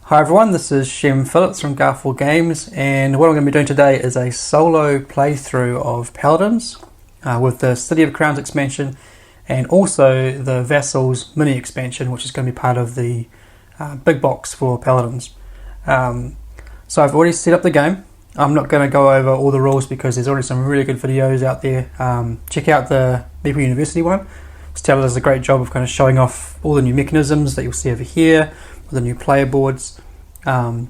Hi everyone, this is Shem Phillips from Garphill Games, and what I'm going to be doing today is a solo playthrough of Paladins with the City of Crowns expansion and also the Vassals Mini-Expansion, which is going to be part of the big box for Paladins. So I've already set up the game. I'm not going to go over all the rules because there's already some really good videos out there. Check out the Maple University one. Stella does a great job of kind of showing off all the new mechanisms that you'll see over here, the new player boards, and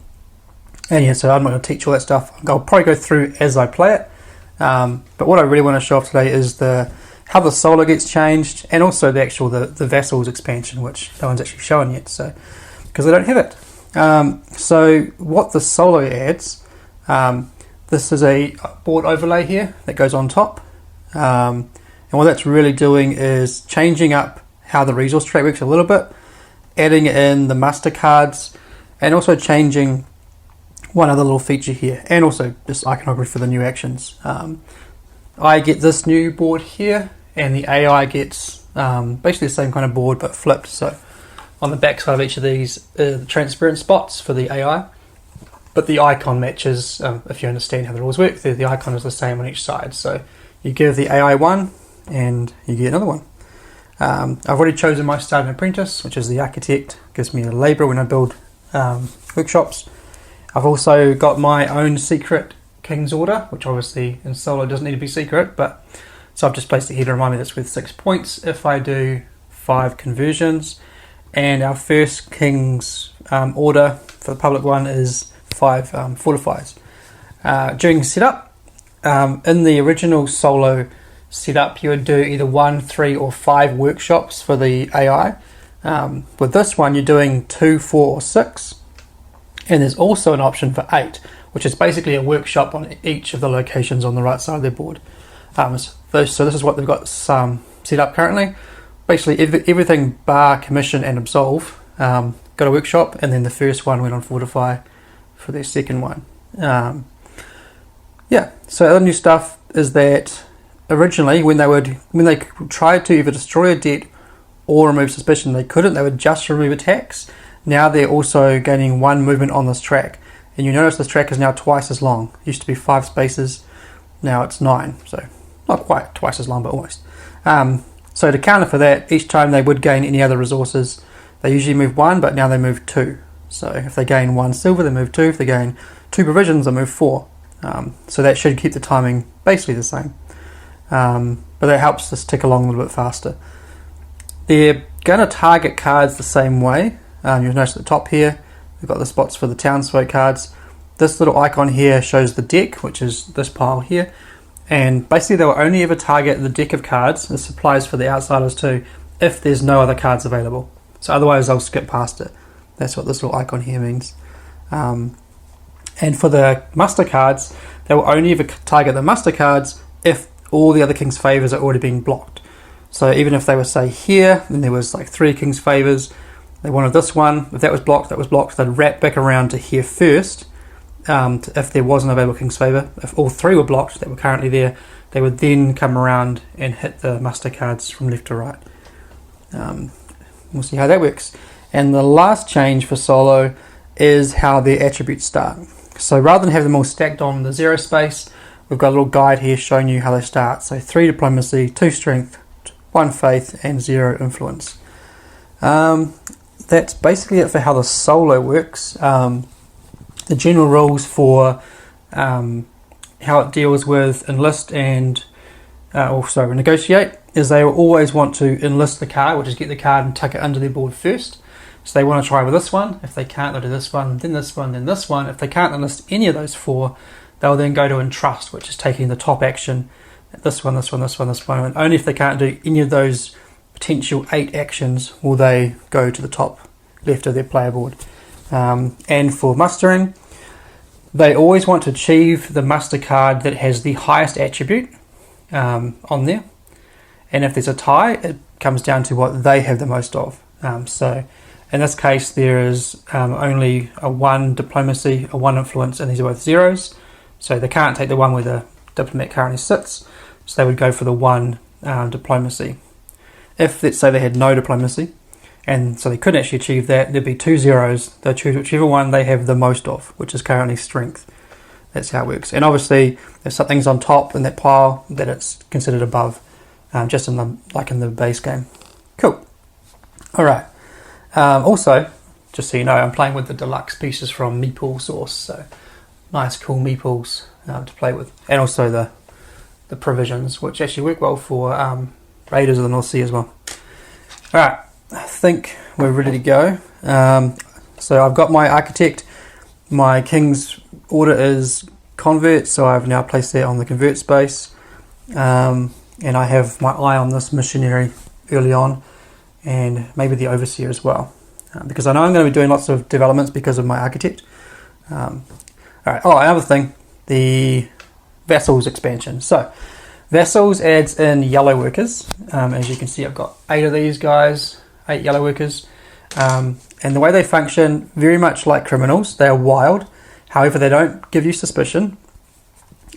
yeah, so I'm not going to teach all that stuff. I'll probably go through as I play it, but what I really want to show off today is how the solo gets changed, and also the Vassals expansion, which no one's actually shown yet, so because I don't have it. So what the solo adds, this is a board overlay here that goes on top, and what that's really doing is changing up how the resource track works a little bit, adding in the muster cards, and also changing one other little feature here, and also this iconography for the new actions. I get this new board here, and the AI gets basically the same kind of board but flipped. So on the back side of each of these the transparent spots for the AI, but the icon matches. If you understand how the rules work, the icon is the same on each side. So you give the AI one and you get another one. I've already chosen my starting apprentice, which is the architect. Gives me a labourer when I build workshops. I've also got my own secret King's Order, which obviously in solo doesn't need to be secret, but so I've just placed it here to remind me that's worth 6 points if I do 5 conversions. And our first King's Order for the public one is 5 fortifiers. During setup, in the original solo setup, you would do either 1, 3 or 5 workshops for the AI. With this one you're doing 2, 4 or 6, and there's also an option for 8, which is basically a workshop on each of the locations on the right side of their board. So this is what they've got set up currently. Basically everything bar commission and absolve got a workshop, and then the first one went on fortify for their second one. Yeah, so other new stuff is that originally when they tried to either destroy a debt or remove suspicion, they couldn't. They would just remove attacks. Now they're also gaining 1 movement on this track, and you notice this track is now twice as long. It used to be 5 spaces, now it's 9, so not quite twice as long, but almost. So to counter for that, each time they would gain any other resources, they usually move 1, but now they move 2. So if they gain 1 silver, they move 2. If they gain 2 provisions, they move 4. So that should keep the timing basically the same. But that helps us tick along a little bit faster. They're going to target cards the same way. You'll notice at the top here, we've got the spots for the townsfolk cards. This little icon here shows the deck, which is this pile here. And basically they will only ever target the deck of cards, this applies for the outsiders too, if there's no other cards available. So otherwise they'll skip past it. That's what this little icon here means. And for the muster cards, they will only ever target the muster cards if all the other King's Favours are already being blocked. So even if they were, say, here, and there was like 3 King's Favours, they wanted this one, if that was blocked, they'd wrap back around to here first. If there was an available King's Favour, if all 3 were blocked that were currently there, they would then come around and hit the muster cards from left to right. We'll see how that works. And the last change for solo is how their attributes start. So rather than have them all stacked on the 0 space, we've got a little guide here showing you how they start. So 3 diplomacy, 2 strength, 1 faith, and 0 influence. That's basically it for how the solo works. The general rules for how it deals with enlist and negotiate is they will always want to enlist the card, which is get the card and tuck it under their board first. So they want to try with this one. If they can't, they'll do this one, then this one, then this one. If they can't enlist any of those 4, they'll then go to entrust, which is taking the top action. This one, this one, this one, this one. And only if they can't do any of those potential 8 actions will they go to the top left of their player board. And for mustering, they always want to achieve the muster card that has the highest attribute on there. And if there's a tie, it comes down to what they have the most of. So in this case, there is only a 1 diplomacy, a 1 influence, and these are both 0s. So they can't take the one where the diplomat currently sits, so they would go for the 1 diplomacy. If, let's say, they had no diplomacy, and so they couldn't actually achieve that. There'd be 2 zeros. They'll choose whichever one they have the most of, which is currently strength. That's how it works. And obviously, if something's on top in that pile, then it's considered above, just in the base game. Cool. All right. Also, just so you know, I'm playing with the deluxe pieces from Meeple Source, so nice, cool meeples to play with, and also the provisions, which actually work well for Raiders of the North Sea as well. All right. I think we're ready to go. So I've got my architect. My king's order is convert, so I've now placed that on the convert space. And I have my eye on this missionary early on, and maybe the overseer as well, because I know I'm going to be doing lots of developments because of my architect. All right. Oh, another thing, the Vassals expansion. So Vassals adds in yellow workers. As you can see, I've got 8 of these guys. 8 yellow workers, and the way they function, very much like criminals, they are wild. However, they don't give you suspicion,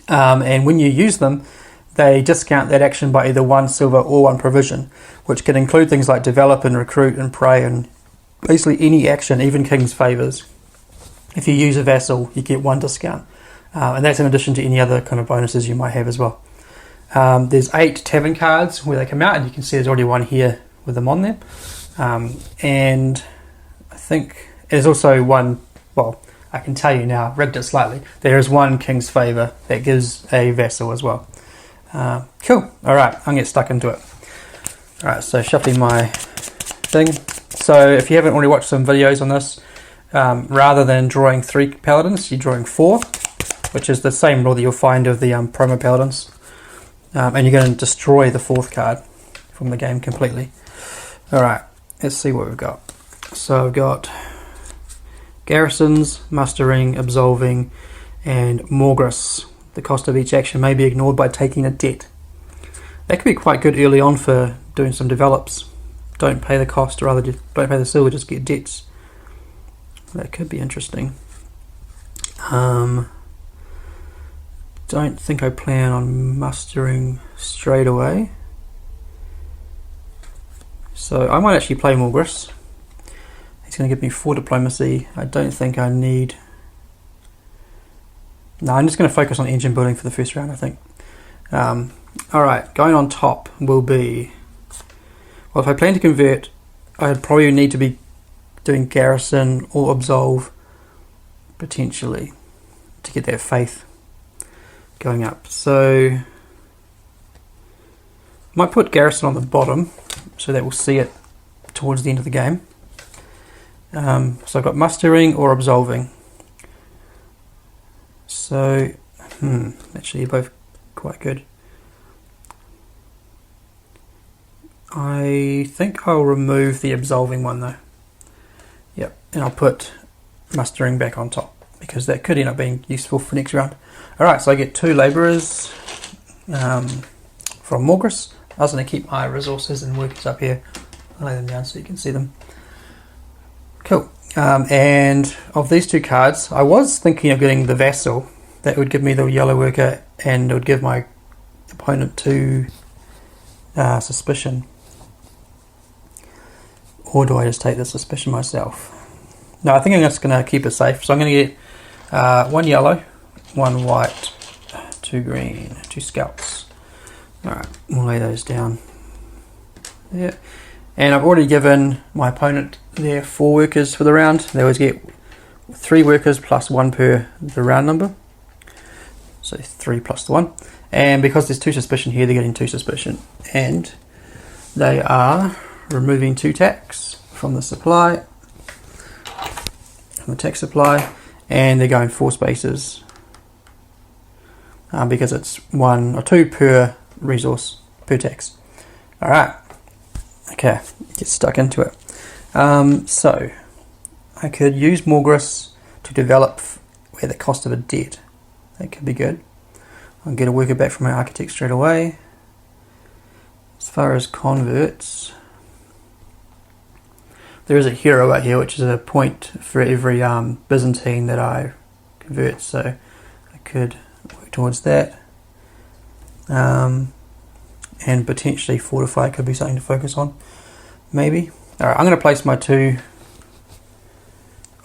and when you use them, they discount that action by either 1 silver or 1 provision, which can include things like develop and recruit and pray, and basically any action, even king's favors. If you use a vassal, you get 1 discount, and that's in addition to any other kind of bonuses you might have as well. There's 8 tavern cards where they come out, and you can see there's already 1 here with them on there. And I think there's also 1, well, I can tell you now, rigged it slightly, there is 1 king's favour that gives a vassal as well. Cool. Alright, I'm going to get stuck into it. Alright, so shuffling my thing. So if you haven't already watched some videos on this, rather than drawing 3 paladins, you're drawing 4, which is the same rule that you'll find of the promo paladins. And you're going to destroy the 4th card from the game completely. Alright, let's see what we've got. So I've got garrisons, mustering, absolving, and Morgris. The cost of each action may be ignored by taking a debt. That could be quite good early on for doing some develops. Don't pay the cost, or rather don't pay the silver, just get debts. That could be interesting. Don't think I plan on mustering straight away. So I might actually play Morgris. He's going to give me 4 diplomacy. I don't think I need... No, I'm just going to focus on engine building for the first round, I think. Alright, going on top will be... Well, if I plan to convert, I'd probably need to be doing garrison or absolve, potentially, to get that faith going up. So... might put garrison on the bottom, so that we'll see it towards the end of the game. So I've got mustering or absolving. So, actually both quite good. I think I'll remove the absolving one though. Yep, and I'll put mustering back on top, because that could end up being useful for next round. Alright, so I get 2 labourers from Morgris. I was going to keep my resources and workers up here. I'll lay them down so you can see them. Cool. And of these 2 cards, I was thinking of getting the Vassal. That would give me the yellow worker, and it would give my opponent 2 suspicion. Or do I just take the suspicion myself? No, I think I'm just going to keep it safe. So I'm going to get 1 yellow, 1 white, 2 green, 2 scouts. Alright, we'll lay those down. Yeah. And I've already given my opponent their 4 workers for the round. They always get 3 workers plus 1 per the round number. So 3 plus the 1. And because there's 2 suspicion here, they're getting 2 suspicion. And they are removing 2 tax from the supply, from the tax supply, and they're going 4 spaces because it's 1 or 2 per resource per tax. Alright, okay, get stuck into it. So I could use Morgris to develop at the cost of a debt. That could be good. I'll get a worker back from my architect straight away. As far as converts, there is a hero out here, which is a point for every Byzantine that I convert, so I could work towards that. And potentially fortify could be something to focus on, maybe. Alright, I'm going to place my two...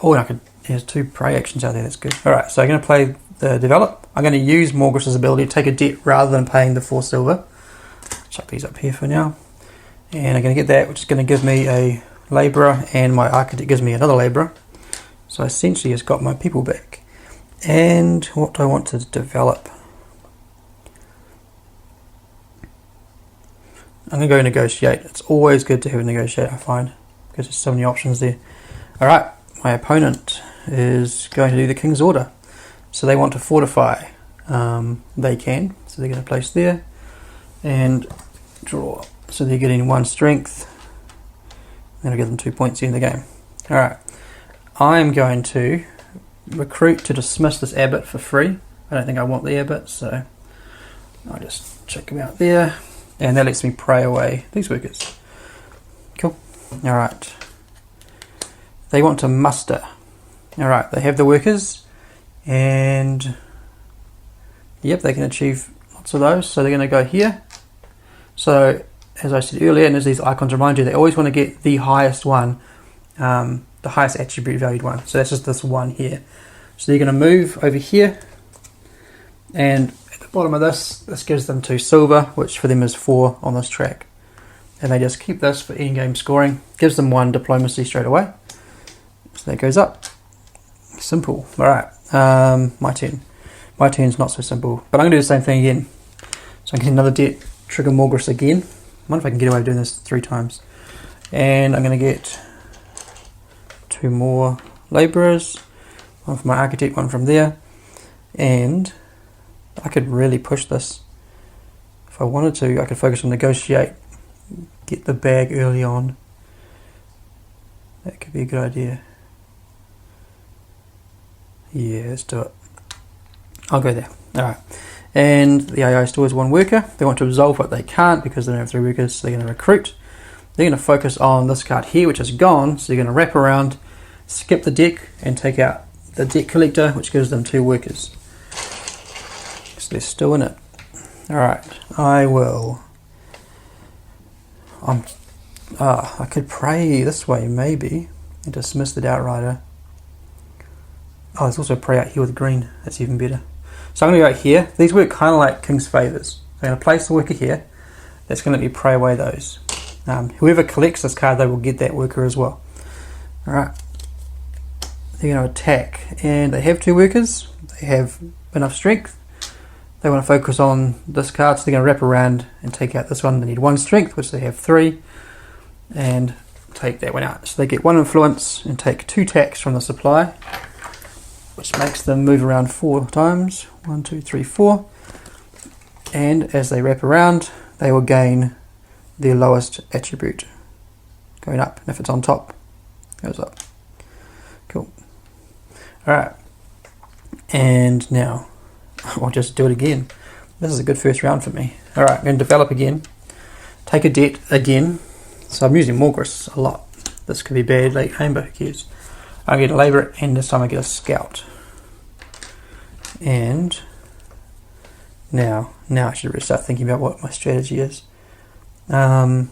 Oh, and I could... There's two prey actions out there, that's good. Alright, so I'm going to play the develop. I'm going to use Morgris's ability to take a debt rather than paying the 4 silver. Chuck these up here for now. And I'm going to get that, which is going to give me a labourer, and my architect gives me another labourer. So essentially it's got my people back. And what do I want to develop? I'm going to go negotiate. It's always good to have a negotiate, I find, because there's so many options there. Alright, my opponent is going to do the King's Order. So they want to fortify. They can. So they're going to place there and draw. So they're getting 1 strength. I'm going to give them 2 points in the game. Alright, I'm going to recruit to dismiss this abbot for free. I don't think I want the abbot, so I'll just check him out there. And that lets me pray away these workers. Cool. Alright. They want to muster. Alright, they have the workers. And yep, they can achieve lots of those. So they're going to go here. So as I said earlier, and as these icons remind you, they always want to get the highest one, the highest attribute valued one. So that's just this one here. So they're going to move over here, and at the bottom of this gives them 2 silver, which for them is 4 on this track. And they just keep this for in-game scoring. Gives them 1 diplomacy straight away. So that goes up. Simple. Alright, my turn. My turn's not so simple, but I'm going to do the same thing again. So I'm getting another debt, trigger Morgris again. I wonder if I can get away with doing this 3 times. And I'm going to get 2 more labourers. 1 from my architect, 1 from there. And I could really push this. If I wanted to, I could focus on negotiate. Get the bag early on. That could be a good idea. Yeah, let's do it. I'll go there. Alright. And the AI still has 1 worker. They want to absolve what they can't because they don't have 3 workers, so they're going to recruit. They're going to focus on this card here, which is gone, so they're going to wrap around, skip the deck, and take out the debt collector, which gives them 2 workers. So they're still in it. Alright, I will... I could pray this way, maybe, and dismiss the Outrider. Oh, there's also a prey out here with green. That's even better. So I'm going to go out here. These work kind of like King's Favours. I'm going to place the worker here. That's going to let me pray away those. Whoever collects this card, they will get that worker as well. Alright. They're going to attack. And they have 2 workers. They have enough strength. They want to focus on this card, so they're going to wrap around and take out this one. They need 1 strength, which they have 3. And take that one out. So they get 1 influence and take 2 tax from the supply, which makes them move around 4 times. 1, 2, 3, 4. And as they wrap around, they will gain their lowest attribute, going up. And if it's on top, it goes up. Cool. Alright. And now, I'll just do it again. This is a good first round for me. Alright, I'm going to develop again. Take a debt again. So I'm using Morgris a lot. This could be bad late game, but who cares? I get a labourer, and this time I get a scout. And now I should really start thinking about what my strategy is. So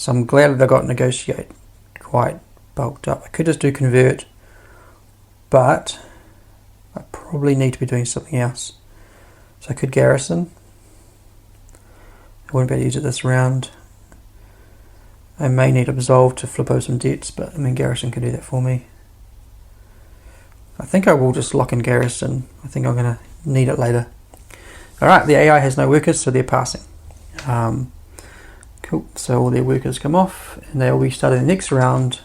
I'm glad that I got negotiate quite bulked up. I could just do convert, but I probably need to be doing something else. So I could garrison. I wouldn't be able to use it this round. I may need absolve to flip over some debts, but I mean garrison can do that for me. I think I will just lock in garrison. I think I'm going to need it later. Alright, the AI has no workers, so they're passing. Cool, so all their workers come off, and they'll be starting the next round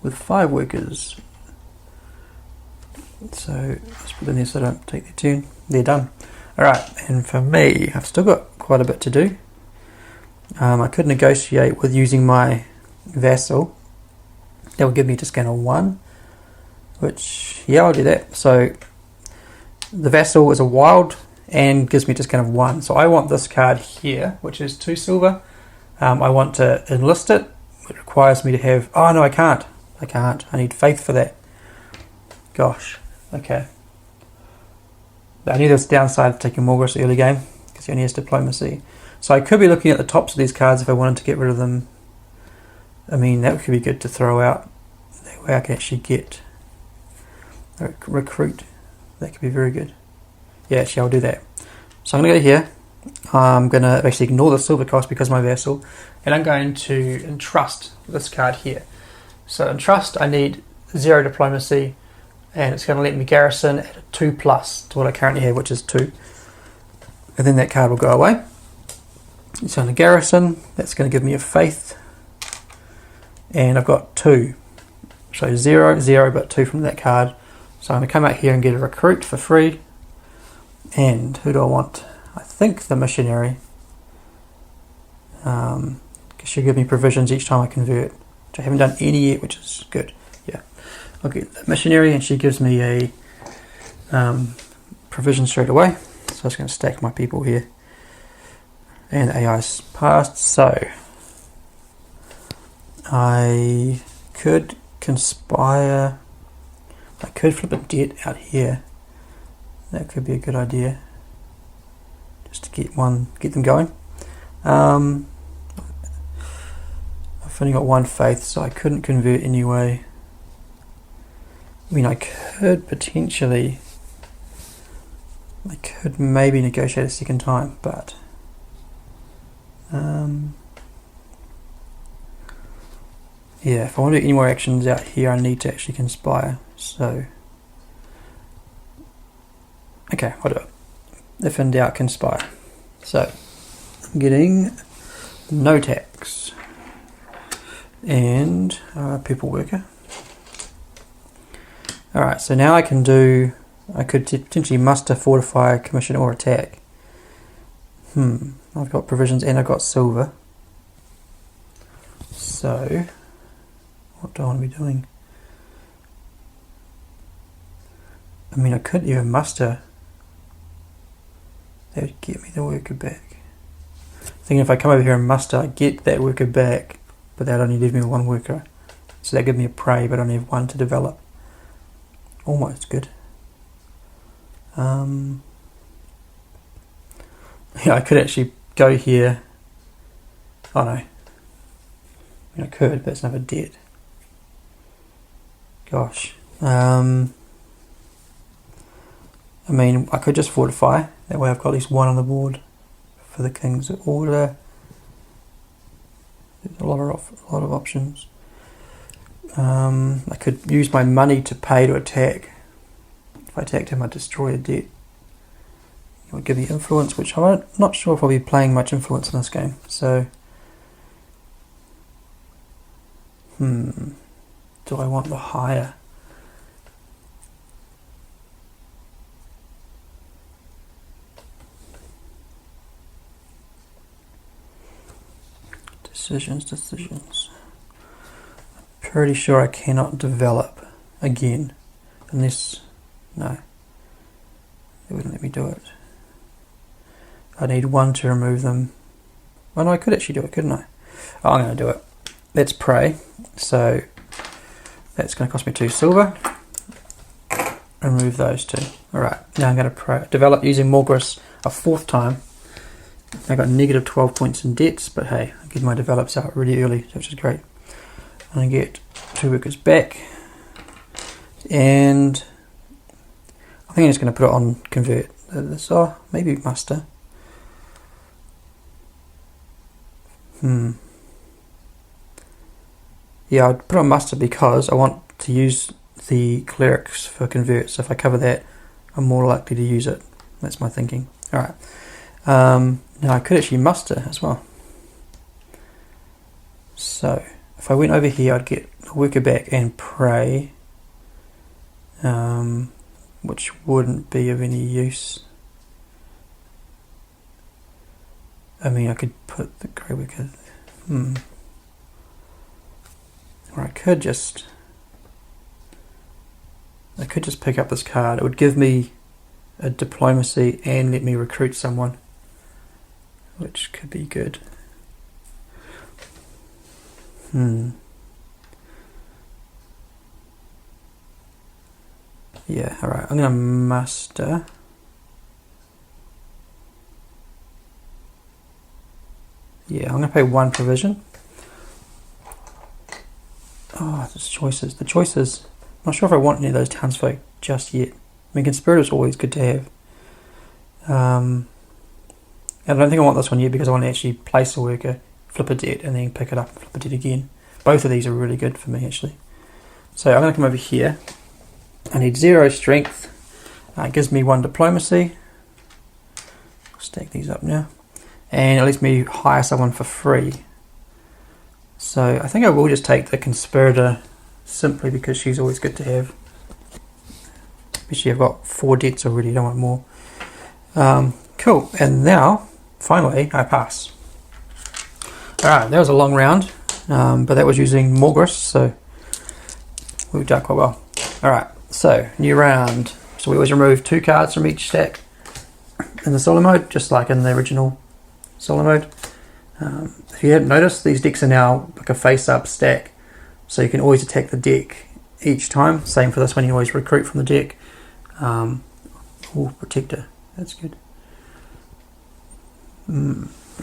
with 5 workers. So let's put them there so I don't take their turn. They're done. Alright, and for me, I've still got quite a bit to do. I could negotiate with using my vassal. That will give me a discount of 1. Which, yeah, I'll do that. So the vassal is a wild and gives me a discount of 1. So I want this card here, which is 2 silver. I want to enlist it. It requires me to have... Oh, no, I can't. I need faith for that. Gosh. Okay. I knew there was downside of taking Morgris early game, because he only has diplomacy. So I could be looking at the tops of these cards if I wanted to get rid of them I mean, that could be good to throw out. That way I can actually get a recruit. That could be very good. Yeah, actually I'll do that. So I'm going to go here. I'm going to basically ignore the silver cost because of my vassal, and I'm going to entrust this card here. So entrust, I need 0 diplomacy, and it's going to let me garrison at a 2+ to what I currently have, which is 2. And then that card will go away. It's on the garrison, that's going to give me a faith, and I've got 2. So 0, 0, but 2 from that card. So I'm going to come out here and get a recruit for free. And who do I want? I think the missionary. She'll give me provisions each time I convert, which I haven't done any yet, which is good. Yeah, I'll get the missionary, and she gives me a provision straight away. So I'm just going to stack my people here. And AI's passed, so I could conspire. I could flip a debt out here. That could be a good idea, just to get them going. I've only got 1 faith, so I couldn't convert anyway. I mean, I could potentially, I could maybe negotiate a second time, but yeah, if I want to do any more actions out here, I need to actually conspire. So okay, I'll do it. If in doubt, conspire. So I'm getting no tax and people worker. Alright, so now I can do, I could potentially muster, fortify, commission, or attack. I've got provisions and I've got silver. So what do I want to be doing? I mean, I could even muster. That would get me the worker back. Thinking if I come over here and muster, I get that worker back, but that only leaves me with 1 worker. So that gives me a prey, but I only have 1 to develop. Almost good. Yeah, I could actually go here. Oh no. I mean, I could, but it's never dead. Gosh. I mean, I could just fortify. That way I've got at least 1 on the board for the King's Order. There's a lot of options. I could use my money to pay to attack. If I attacked him, I'd destroy a debt. It would give me influence, which I'm not sure if I'll be playing much influence in this game. So, do I want the higher? Decisions. I'm pretty sure I cannot develop again, unless, no, they wouldn't let me do it. I need 1 to remove them. Oh no, I could actually do it, couldn't I? Oh, I'm going to do it. Let's pray. So that's going to cost me 2 silver. Remove those 2. Alright, now I'm going to develop using Morgris a 4th time. I got negative 12 points in debts, but hey, I get my develops out really early, which is great. And I get 2 workers back. And I think I'm just going to put it on convert. Maybe muster. Yeah, I'd put on muster because I want to use the clerics for convert. So if I cover that, I'm more likely to use it. That's my thinking. Alright. Now I could actually muster as well. So if I went over here, I'd get a worker back and pray, which wouldn't be of any use. I mean, I could put the grey worker. Or I could just pick up this card. It would give me a diplomacy and let me recruit someone, which could be good. Yeah, alright, I'm going to muster. Yeah, I'm going to pay 1 provision. It's choices. The choices. I'm not sure if I want any of those townsfolk just yet. I mean, Conspirator is always good to have. And I don't think I want this one yet because I want to actually place a worker, flip a debt, and then pick it up and flip a debt again. Both of these are really good for me, actually. So I'm going to come over here. I need 0 strength. It gives me 1 diplomacy. Stack these up now. And it lets me hire someone for free. So I think I will just take the Conspirator simply because she's always good to have. Especially I've got 4 debts already, I don't want more. Cool, and now, finally, I pass. Alright, that was a long round, but that was using Morgris, so we've done quite well. Alright, so, new round. So we always remove 2 cards from each stack in the solo mode, just like in the original solo mode. If you hadn't noticed, these decks are now like a face-up stack, so you can always attack the deck each time. Same for this one, you always recruit from the deck. Protector, that's good.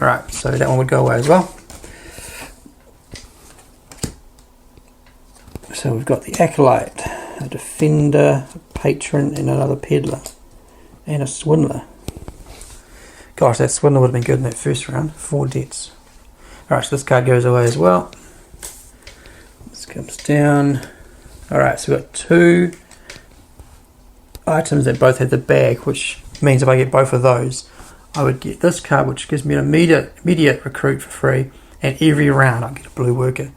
Alright, so that one would go away as well. So we've got the Acolyte, a Defender, a Patron, and another Peddler, and a Swindler. Gosh, that Swindler would have been good in that first round. 4 debts. Alright, so this card goes away as well. This comes down. Alright, so we've got 2 items that both have the bag, which means if I get both of those, I would get this card, which gives me an immediate recruit for free, and every round I get a blue worker,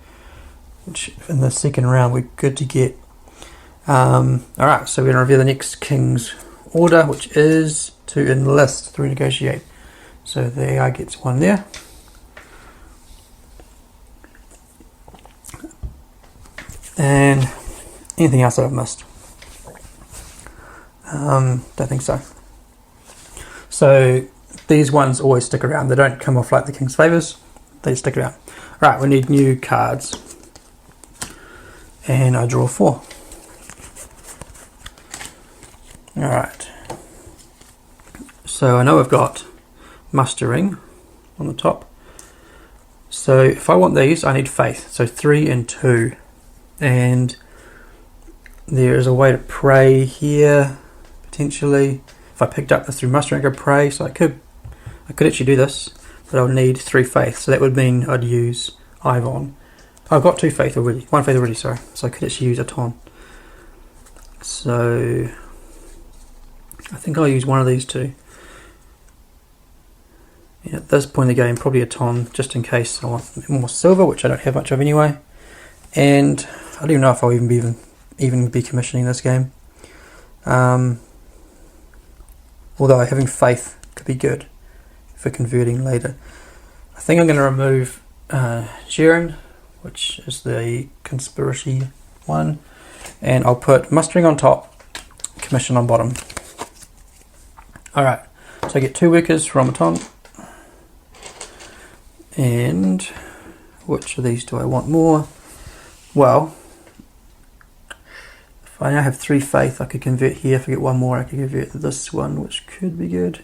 which in the second round we're good to get. Alright, so we're going to review the next King's order, which is to enlist through negotiate. So the AI gets 1 there. And anything else that I've missed? Don't think so. So these ones always stick around. They don't come off like the King's Favours. They stick around. Right, we need new cards. And I draw 4. Alright. So I know I've got mustering on the top. So if I want these, I need faith. So 3 and 2. And there is a way to pray here, potentially. If I picked up this through mustering, I could pray. So I could actually do this, but I would need 3 faith. So that would mean I'd use Ivon. I've got 2 faith already. 1 faith already, sorry. So I could actually use a ton. So I think I'll use one of these 2. And at this point in the game, probably a ton, just in case I want more silver, which I don't have much of anyway. And I don't even know if I'll even be commissioning this game. Although having faith could be good for converting later. I think I'm going to remove Jiren, which is the conspiracy one, and I'll put mustering on top, commission on bottom. Alright, so I get 2 workers from a ton. And which of these do I want more? Well, if I now have 3 faith, I could convert here. If I get 1 more, I could convert to this one, which could be good.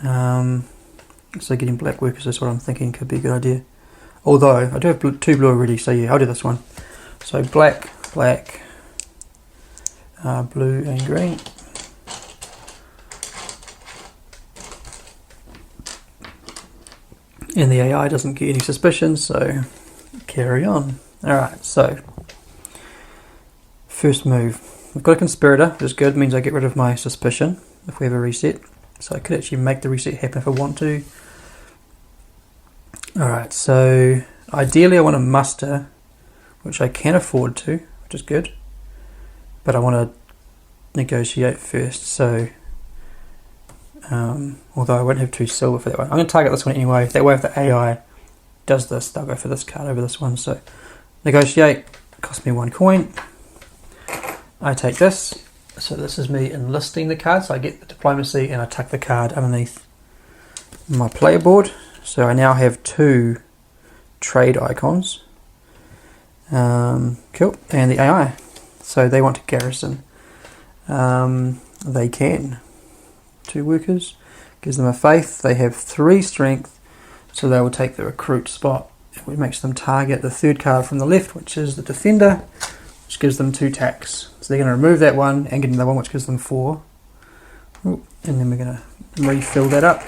So getting black workers is what I'm thinking could be a good idea. Although, I do have 2 blue already, so yeah, I'll do this one. So black, blue and green. And the AI doesn't get any suspicion, so carry on. Alright, so first move. We've got a conspirator, which is good, means I get rid of my suspicion if we have a reset. So I could actually make the reset happen if I want to. Alright, so ideally I want to muster, which I can afford to, which is good. But I want to negotiate first, so although I won't have 2 silver for that one. I'm going to target this one anyway. That way if the AI does this, they'll go for this card over this one. So negotiate, cost me 1 coin. I take this. So this is me enlisting the card. So I get the diplomacy and I tuck the card underneath my player board. So I now have 2 trade icons. Cool. And the AI. So they want to garrison. They can. 2 workers. Gives them a faith. They have 3 strength. So they will take the recruit spot It makes them target the third card from the left, which is the defender, which gives them 2 attacks. So they're going to remove that one and get another one, which gives them 4. Ooh, and then we're going to refill that up.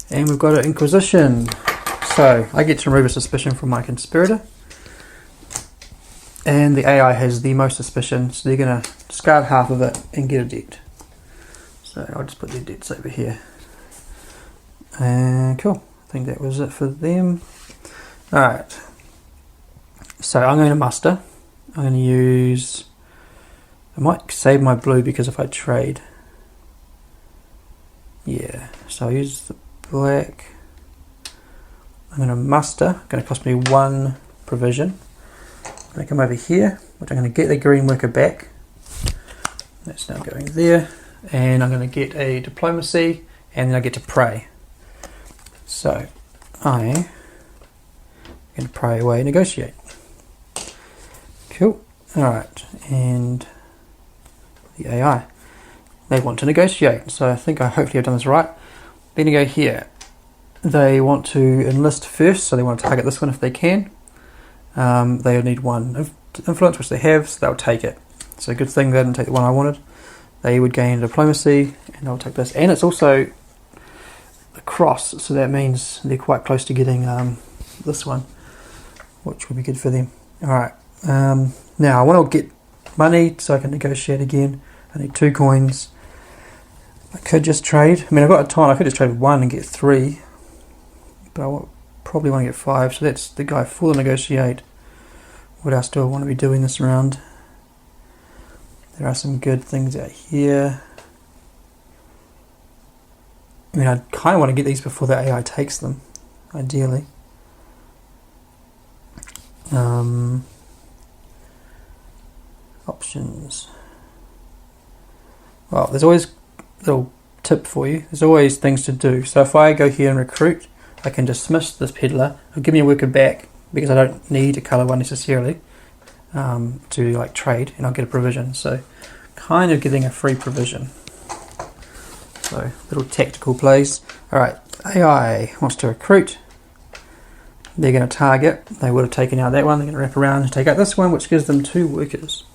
And we've got an Inquisition. So I get to remove a suspicion from my Conspirator. And the AI has the most suspicion, so they're going to discard half of it and get a debt. So I'll just put their debts over here. And cool. I think that was it for them. Alright. So I'm going to muster. I'm going to use... I might save my blue because if I trade... Yeah. So I'll use the black. I'm going to muster. It's going to cost me 1 provision. I'm going to come over here, which I'm going to get the green worker back. That's now going there. And I'm going to get a diplomacy, and then I get to pray. So I'm going to pray away, negotiate. Cool. Alright, and the AI. They want to negotiate, so I think hopefully I've done this right. Then you go here. They want to enlist first, so they want to target this one if they can. They'll need 1 influence, which they have, so they'll take it. So good thing they didn't take the one I wanted. They would gain diplomacy, and they'll take this. And it's also a cross, so that means they're quite close to getting this one, which will be good for them. Alright, now I want to get money so I can negotiate again. I need 2 coins. I could just trade. I mean, I've got a ton. I could just trade 1 and get 3. But I probably want to get 5, so that's the guy for the negotiate. What else do I want to be doing this round? There are some good things out here. I mean, I kind of want to get these before the AI takes them, ideally. Options. Well, there's always a little tip for you. There's always things to do. So if I go here and recruit, I can dismiss this peddler. It'll give me a worker back because I don't need a colour one necessarily to like trade, and I'll get a provision. So kind of getting a free provision. So little tactical plays. Alright, AI wants to recruit. They're going to target. They would have taken out that one. They're going to wrap around and take out this one, which gives them 2 workers.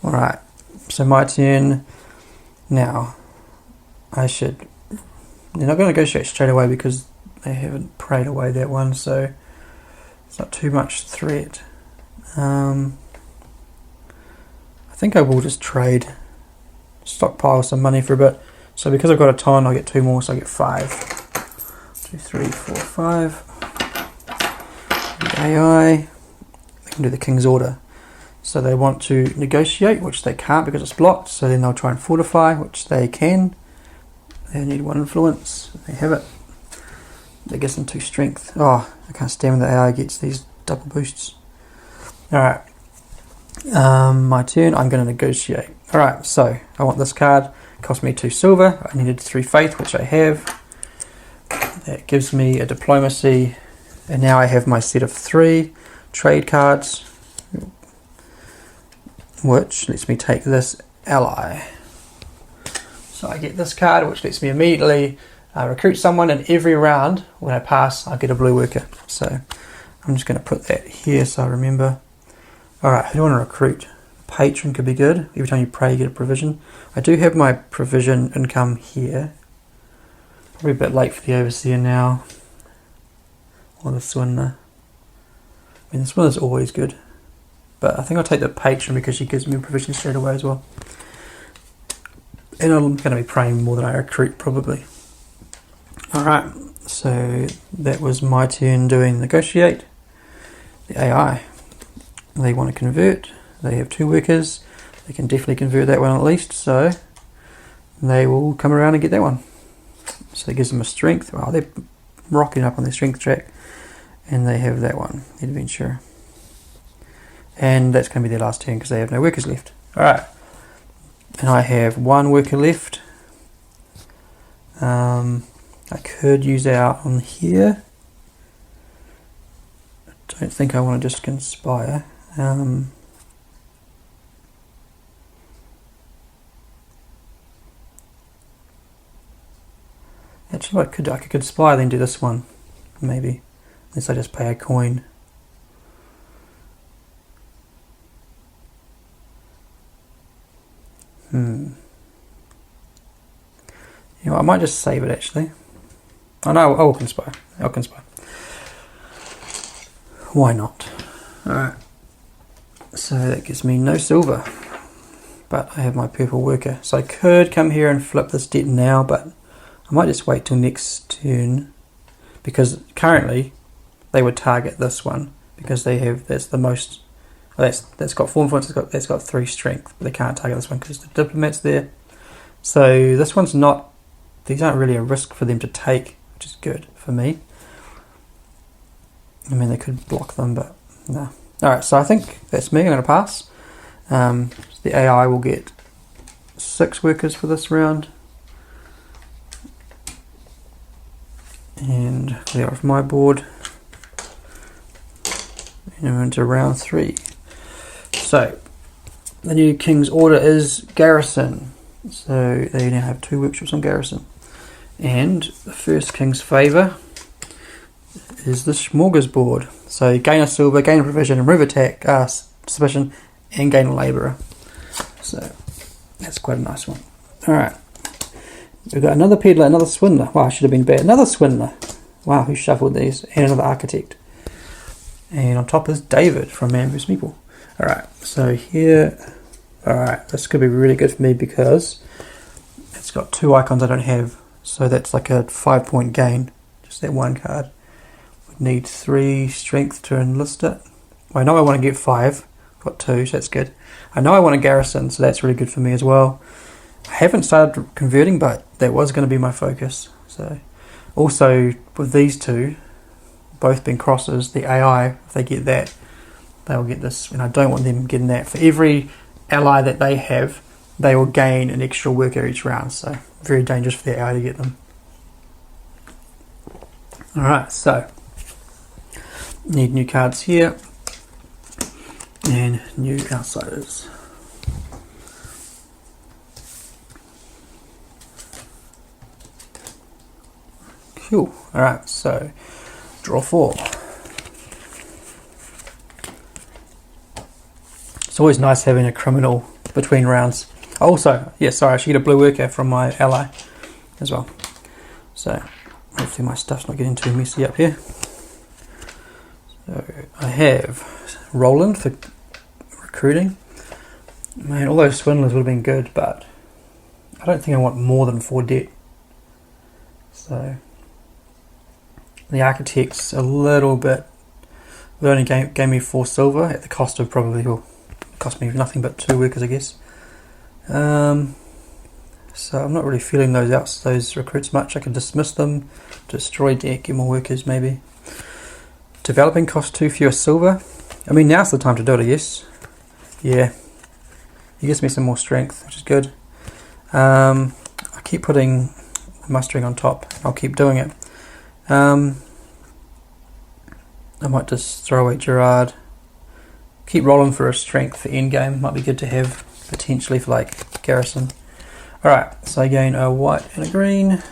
Alright, so my turn. Now, they're not going to negotiate straight away because they haven't prayed away that one, so it's not too much threat. I think I will just trade, stockpile some money for a bit. So because I've got a ton, I'll get 2 more, so I get 5. 2, 3, 4, 5. The AI, they can do the King's Order. So they want to negotiate, which they can't because it's blocked, so then they'll try and fortify, which they can. They need 1 influence, they have it. That gives them 2 strength. Oh, I can't stand when the AI gets these double boosts. Alright, my turn, I'm going to negotiate. Alright, so I want this card, cost me 2 silver, I needed 3 faith, which I have. That gives me a diplomacy, and now I have my set of 3 trade cards, which lets me take this ally. So I get this card, which lets me immediately recruit someone, and every round when I pass I get a blue worker. So I'm just going to put that here so I remember. Alright, who do I want to recruit? Patron could be good. Every time you pray you get a provision. I do have my provision income here. Probably a bit late for the overseer now. Or the swindler. I mean, the swindler's always good. But I think I'll take the patron because she gives me a provision straight away as well. And I'm going to be praying more than I recruit probably. Alright, so that was my turn doing negotiate. The AI. They want to convert. They have 2 workers. They can definitely convert that one at least, so they will come around and get that one. So that gives them a strength. Well, they're rocking up on their strength track. And they have that one, the adventurer. And that's going to be their last turn because they have no workers left. Alright. And I have 1 worker left. I could use out on here. I don't think I want to just conspire. Actually, I could supply then do this one, maybe. Unless I just pay a coin. You know, I might just save it actually. Oh no, I'll conspire. I'll conspire. Why not? Alright. So that gives me no silver. But I have my purple worker. So I could come here and flip this debt now, but I might just wait till next turn. Because currently they would target this one. Because that's the most. Well, that's got 4 influence, that's got 3 strength, but they can't target this one because the diplomat's there. So this one's not, these aren't really a risk for them to take, which is good for me. I mean, they could block them, but no. Alright, so I think that's me, I'm going to pass. The AI will get 6 workers for this round. And clear off my board. And we're into round 3. So, the new King's Order is Garrison. So, they now have 2 workshops on Garrison. And the first King's Favour is the Smorgasbord. So, gain a silver, gain a provision, remove attack, suspicion, and gain a labourer. So, that's quite a nice one. Alright. We've got another peddler, another swindler. Wow, I should have been bad. Another swindler. Wow, who shuffled these? And another architect. And on top is David from Man vs. Meeple. Alright, so here, alright, this could be really good for me because it's got 2 icons I don't have, so that's like a 5-point gain, just that one card. Would need 3 strength to enlist it. Well, I know I want to get 5, got 2, so that's good. I know I want a garrison, so that's really good for me as well. I haven't started converting, but that was going to be my focus. So, also with these 2, both being crosses, the AI, if they get that, they will get this, and I don't want them getting that. For every ally that they have, they will gain an extra worker each round, so very dangerous for the AI to get them. Alright, so need new cards here, and new outsiders. Cool, alright, so draw 4. It's always nice having a criminal between rounds. Also, yeah, sorry, I should get a blue worker from my ally as well. So, hopefully my stuff's not getting too messy up here. So, I have Roland for recruiting. Man, all those swindlers would have been good, but I don't think I want more than 4 debt. So, the architect's a little bit, it only gave me 4 silver at the cost of probably, well, cost me nothing but 2 workers, I guess. So I'm not really feeling those recruits much. I can dismiss them, destroy deck, get more workers maybe. Developing costs 2 fewer silver. I mean, now's the time to do it, I guess. Yeah, it gives me some more strength, which is good. I keep putting mustering on top. I'll keep doing it. I might just throw away Gerard. Keep rolling for a strength for endgame. Might be good to have potentially for like garrison. Alright, so I gain a white and a green.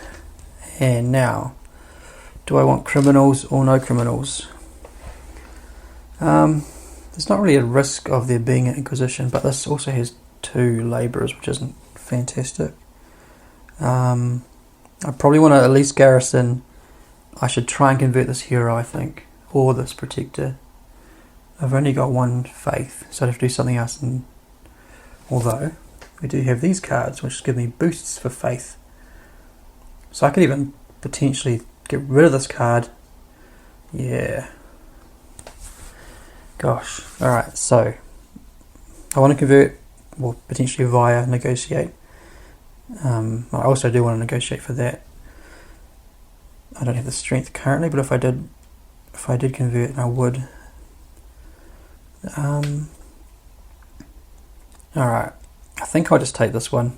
And now, do I want criminals or no criminals? There's not really a risk of there being an inquisition, but this also has 2 labourers, which isn't fantastic. I probably want to at least garrison. I should try and convert this hero, I think, or this protector. I've only got 1 faith, so I have to do something else. And although we do have these cards, which give me boosts for faith, so I could even potentially get rid of this card. Yeah. Gosh. All right. So I want to convert, or potentially via negotiate. I also do want to negotiate for that. I don't have the strength currently, but if I did convert, I would. Alright, I think I'll just take this one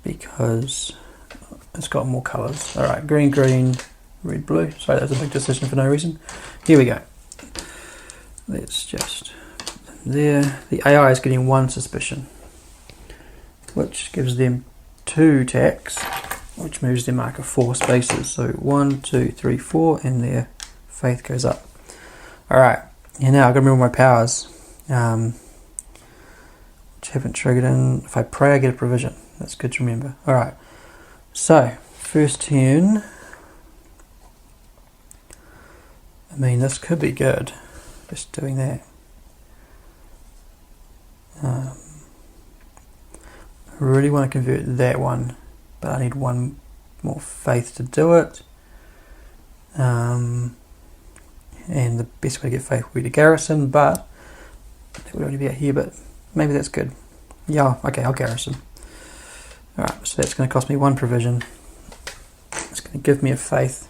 because it's got more colours. Alright, green, red, blue. Sorry, that was a big decision for no reason. Here we go. Let's just put them there. The AI is getting 1 suspicion, which gives them 2 tax which moves their marker 4 spaces. So 1, 2, 3, 4, and their faith goes up. Alright, and now I've got to remember my powers, which haven't triggered in. If I pray, I get a provision. That's good to remember. Alright, so first turn. I mean, this could be good, just doing that. I really want to convert that one, but I need one more faith to do it. And the best way to get faith would be to garrison, but that would only be out here, but maybe that's good. Yeah, okay, I'll garrison. Alright, so that's going to cost me 1 provision. It's going to give me a faith.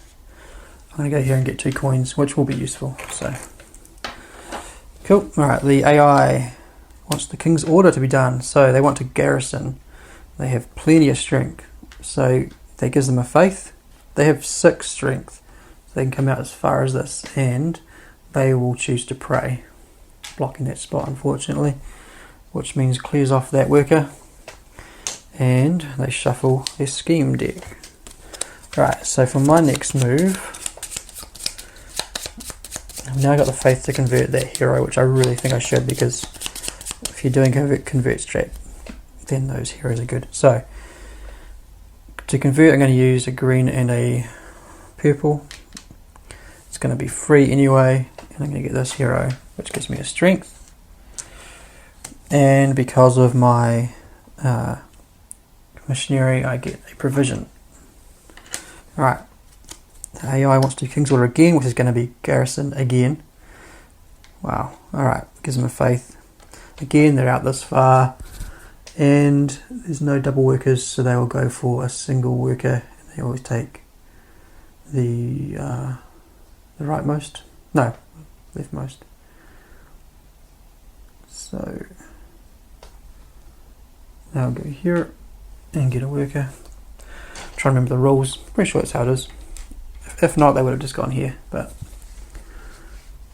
I'm going to go here and get 2 coins, which will be useful. So, cool. Alright, the AI wants the king's order to be done, so they want to garrison. They have plenty of strength, so that gives them a faith. They have 6 strength, so they can come out as far as this, and they will choose to pray, blocking that spot unfortunately, which means clears off that worker, and they shuffle their scheme deck. Right, so for my next move, I've now got the faith to convert that hero, which I really think I should, because if you're doing convert strat, then those heroes are good. So to convert, I'm going to use a green and a purple. It's going to be free anyway, and I'm going to get this hero, which gives me a strength. And because of my missionary, I get a provision. Alright, the AI wants to do King's Order again, which is going to be garrison again. Wow, alright, gives them a faith. Again, they're out this far, and there's no double workers, so they will go for a single worker. And they always take the rightmost, no, leftmost. So now I'll go here and get a worker. I'm trying to remember the rules. Pretty sure that's how it is. If not, they would have just gone here. But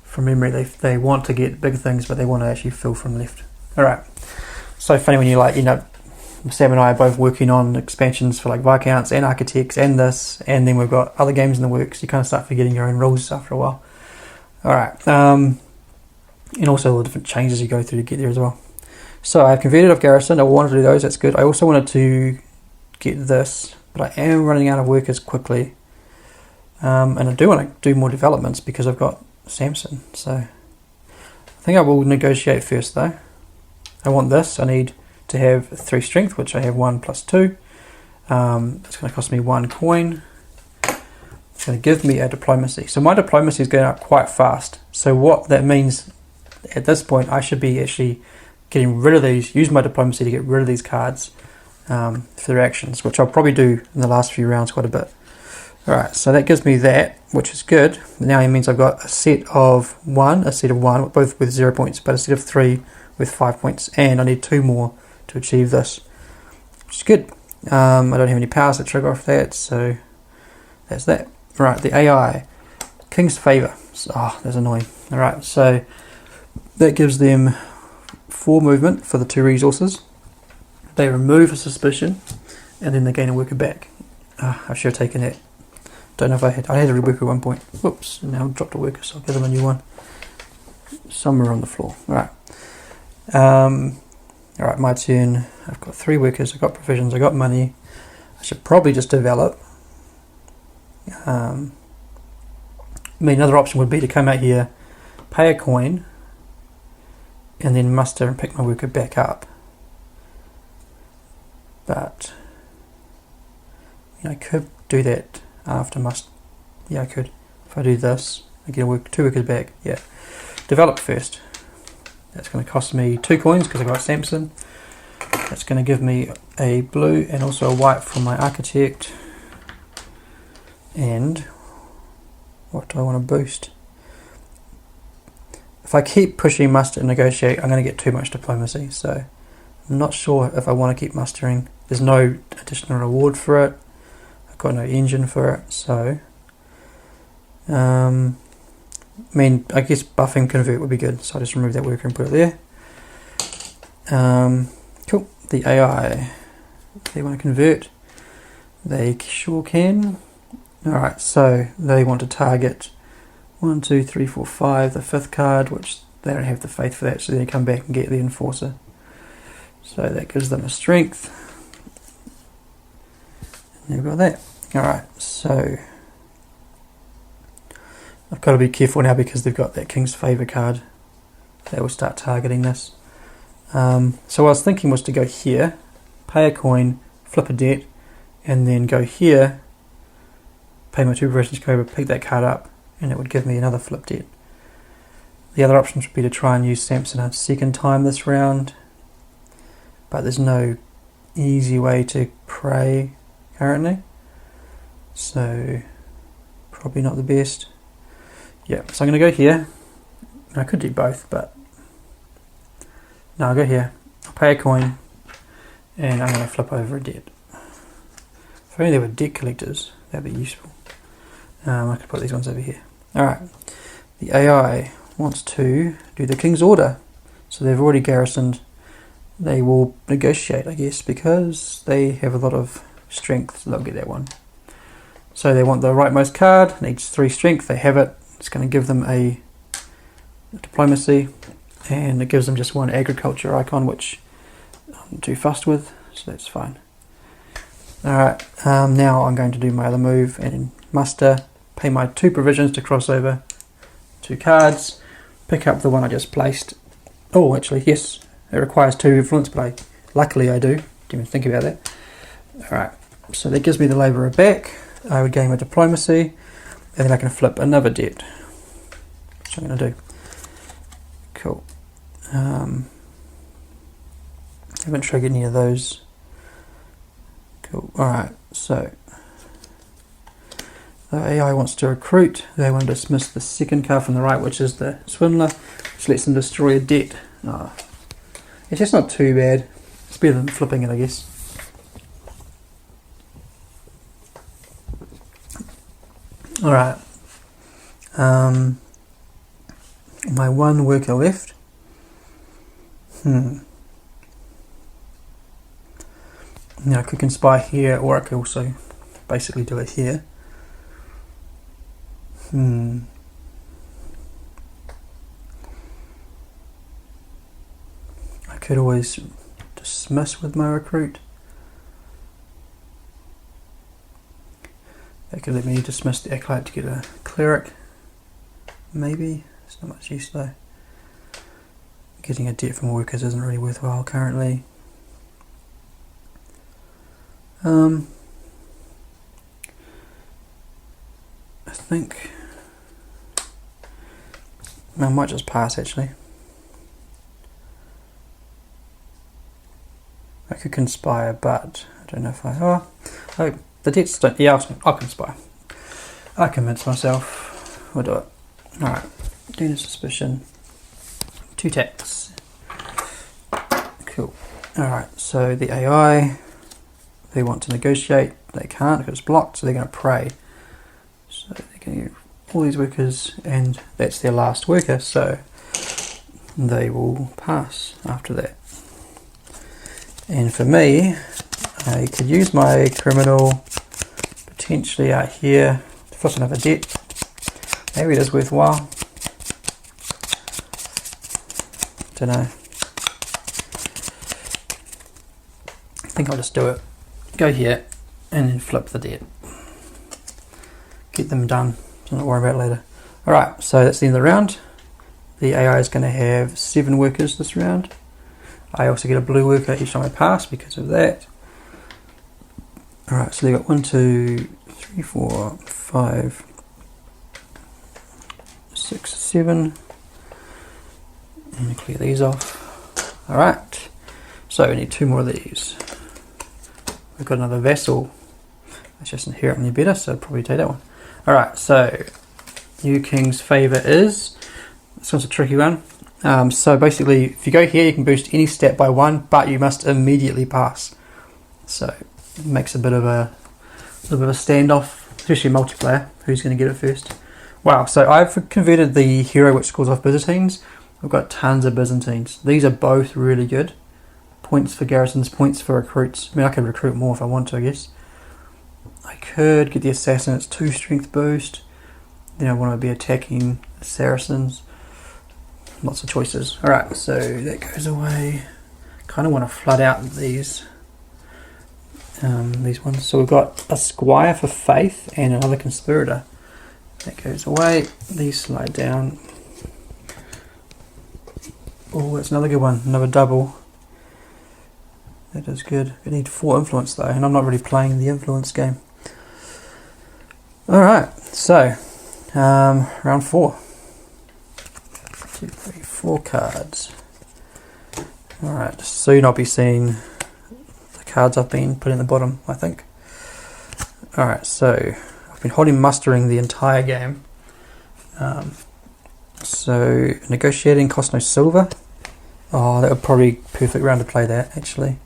from memory, they want to get big things, but they want to actually fill from left. All right. So funny when you Sam and I are both working on expansions for like Viscounts and Architects and this, and then we've got other games in the works. You kind of start forgetting your own rules after a while. All right. And also all the different changes you go through to get there as well. So I've converted off garrison. I wanted to do those. That's good. I also wanted to get this, but I am running out of workers quickly. And I do want to do more developments because I've got Samson. So I think I will negotiate first though. I want this. I need to have 3 strength, which I have 1 plus 2. It's going to cost me 1 coin. It's going to give me a diplomacy. So my diplomacy is going up quite fast. So what that means at this point, I should be actually getting rid of these, use my diplomacy to get rid of these cards for their actions, which I'll probably do in the last few rounds quite a bit. Alright, so that gives me that, which is good. Now it means I've got a set of 1, both with 0 points, but a set of 3 with 5 points, and I need 2 more to achieve this, which is good. I don't have any powers to trigger off that, so that's that. Right, the AI, King's Favour. Oh, that's annoying. Alright, so that gives them 4 movement for the 2 resources. They remove a suspicion, and then they gain a worker back. I should have taken that. Don't know if I had a worker at one point. Whoops, and now I've dropped a worker, so I'll give them a new one. Somewhere on the floor. Alright. Alright, my turn. I've got 3 workers, I've got provisions, I've got money. I should probably just develop. I mean, another option would be to come out here, pay a coin, and then muster and pick my worker back up. But I could do that after muster. Yeah, I could. If I do this, I get 2 workers back. Yeah. Develop first. That's going to cost me 2 coins because I got Samson. That's going to give me a blue and also a white from my Architect. And what do I want to boost? If I keep pushing muster and negotiate, I'm going to get too much diplomacy. So I'm not sure if I want to keep mustering. There's no additional reward for it. I've got no engine for it. So I mean, I guess buffing convert would be good, so I'll just remove that worker and put it there. Cool. The AI, they want to convert. They sure can. Alright, so they want to target 1, 2, 3, 4, 5, the 5th card, which they don't have the faith for that, so they come back and get the Enforcer. So that gives them a strength. And they've got that. Alright, so I've got to be careful now because they've got that King's Favour card. They will start targeting this. So what I was thinking was to go here, pay a coin, flip a debt, and then go here, pay my 2 provisions cobra, pick that card up, and it would give me another flip debt. The other options would be to try and use Samson a second time this round, but there's no easy way to pray currently, so probably not the best. Yeah, so I'm going to go here. I could do both, but no, I'll go here. I'll pay a coin, and I'm going to flip over a debt. If only there were debt collectors, that'd be useful. I could put these ones over here. Alright, the AI wants to do the King's Order. So they've already garrisoned. They will negotiate, I guess, because they have a lot of strength, so they'll get that one. So they want the rightmost card, needs 3 strength, they have it. It's going to give them a diplomacy, and it gives them just 1 agriculture icon, which I'm not too fussed with, so that's fine. Alright, now I'm going to do my other move and muster, pay my 2 provisions to cross over 2 cards, pick up the one I just placed. Oh, actually, yes, it requires 2 influence play. Luckily I do, didn't even think about that. Alright, so that gives me the labourer back. I would gain my diplomacy, and then I can flip another debt, which I'm going to do. Cool. Haven't triggered any of those. Cool. Alright, so the AI wants to recruit. They want to dismiss the 2nd card from the right, which is the Swindler, which lets them destroy a debt. Oh, it's just not too bad. It's better than flipping it, I guess. Alright. My 1 worker left. Now I could conspire here, or I could also basically do it here. I could always dismiss with my recruit. That could let me dismiss the acolyte to get a cleric. Maybe. It's not much use though. Getting a debt from workers isn't really worthwhile currently. I think I might just pass actually. I could conspire, but I don't know if oh the debts don't. Yeah, I'll conspire. I convince myself. We'll do it. Alright. Gain of suspicion. 2 tax. Cool. Alright, so the AI, they want to negotiate. They can't because it's blocked, so they're going to pray. So they're going to get all these workers, and that's their last worker, so they will pass after that. And for me, I could use my criminal potentially out here to flip another debt. Maybe it is worthwhile. Don't know. I think I'll just do it. Go here and then flip the debt. Get them done. So not worry about it later. Alright, so that's the end of the round. The AI is going to have 7 workers this round. I also get a blue worker each time I pass because of that. Alright, so they've got 1, 2, 3, 4, 5, 6, 7. And clear these off. Alright, so we need 2 more of these. We've got another Vassal. That's just inherently better, so I'll probably take that one. Alright, so new King's Favour is, this one's a tricky one. So basically, if you go here, you can boost any stat by 1, but you must immediately pass. So it makes a bit of a standoff, especially multiplayer. Who's going to get it first? Wow, so I've converted the hero which scores off Byzantines. I've got tons of Byzantines. These are both really good. Points for garrisons, points for recruits. I mean, I could recruit more if I want to, I guess. I could get the assassin, it's 2 strength boost. Then I want to be attacking the Saracens. Lots of choices. Alright, so that goes away. Kind of want to flood out these ones. So we've got a Squire for Faith and another Conspirator. That goes away. These slide down. Oh, that's another good one. Another double. That is good. We need 4 influence though, and I'm not really playing the influence game. Alright, so round 4. 2, 3, 4 cards. Alright, soon I'll be seeing the cards I've been put in the bottom, I think. Alright, so I've been holding mustering the entire game. So negotiating costs no silver. Oh, that would probably be a perfect round to play that, actually.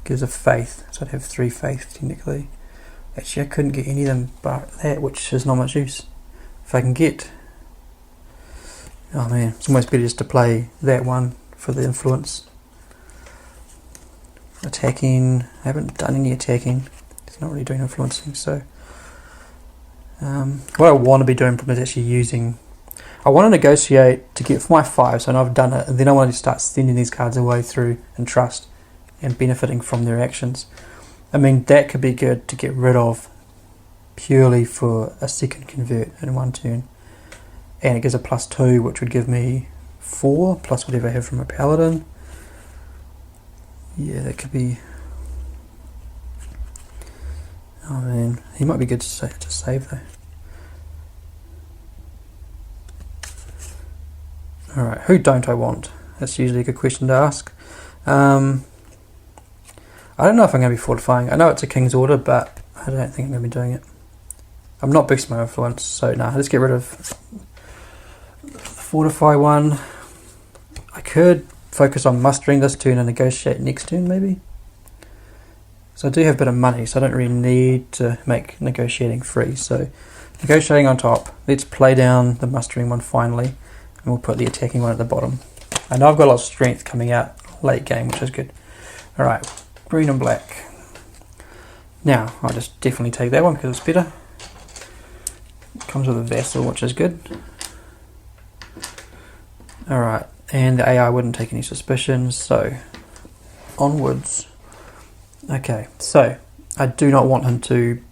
Gives a faith, so I'd have 3 faith technically. Actually, I couldn't get any of them but that, which is not much use. If I can get... Oh man, it's almost better just to play that one for the influence. Attacking, I haven't done any attacking. It's not really doing influencing, so... what I want to be doing is actually using... I want to negotiate to get for my 5, so I know I've done it, and then I want to start sending these cards away through and trust and benefiting from their actions. I mean, that could be good to get rid of purely for a second convert in 1 turn. And it gives a +2, which would give me 4, plus whatever I have from a Paladin. Yeah, that could be... Oh man, he might be good to save though. Alright, who don't I want? That's usually a good question to ask. I don't know if I'm going to be fortifying. I know it's a King's Order, but I don't think I'm going to be doing it. I'm not boosting my influence, so nah, let's get rid of the fortify one. I could focus on mustering this turn and negotiate next turn, maybe. So I do have a bit of money, so I don't really need to make negotiating free. So negotiating on top. Let's play down the mustering one finally. And we'll put the attacking one at the bottom. I know I've got a lot of strength coming out late game, which is good. Alright, green and black. Now, I'll just definitely take that one because it's better. It comes with a Vassal, which is good. Alright, and the AI wouldn't take any suspicions, so onwards. Okay, so I do not want him to...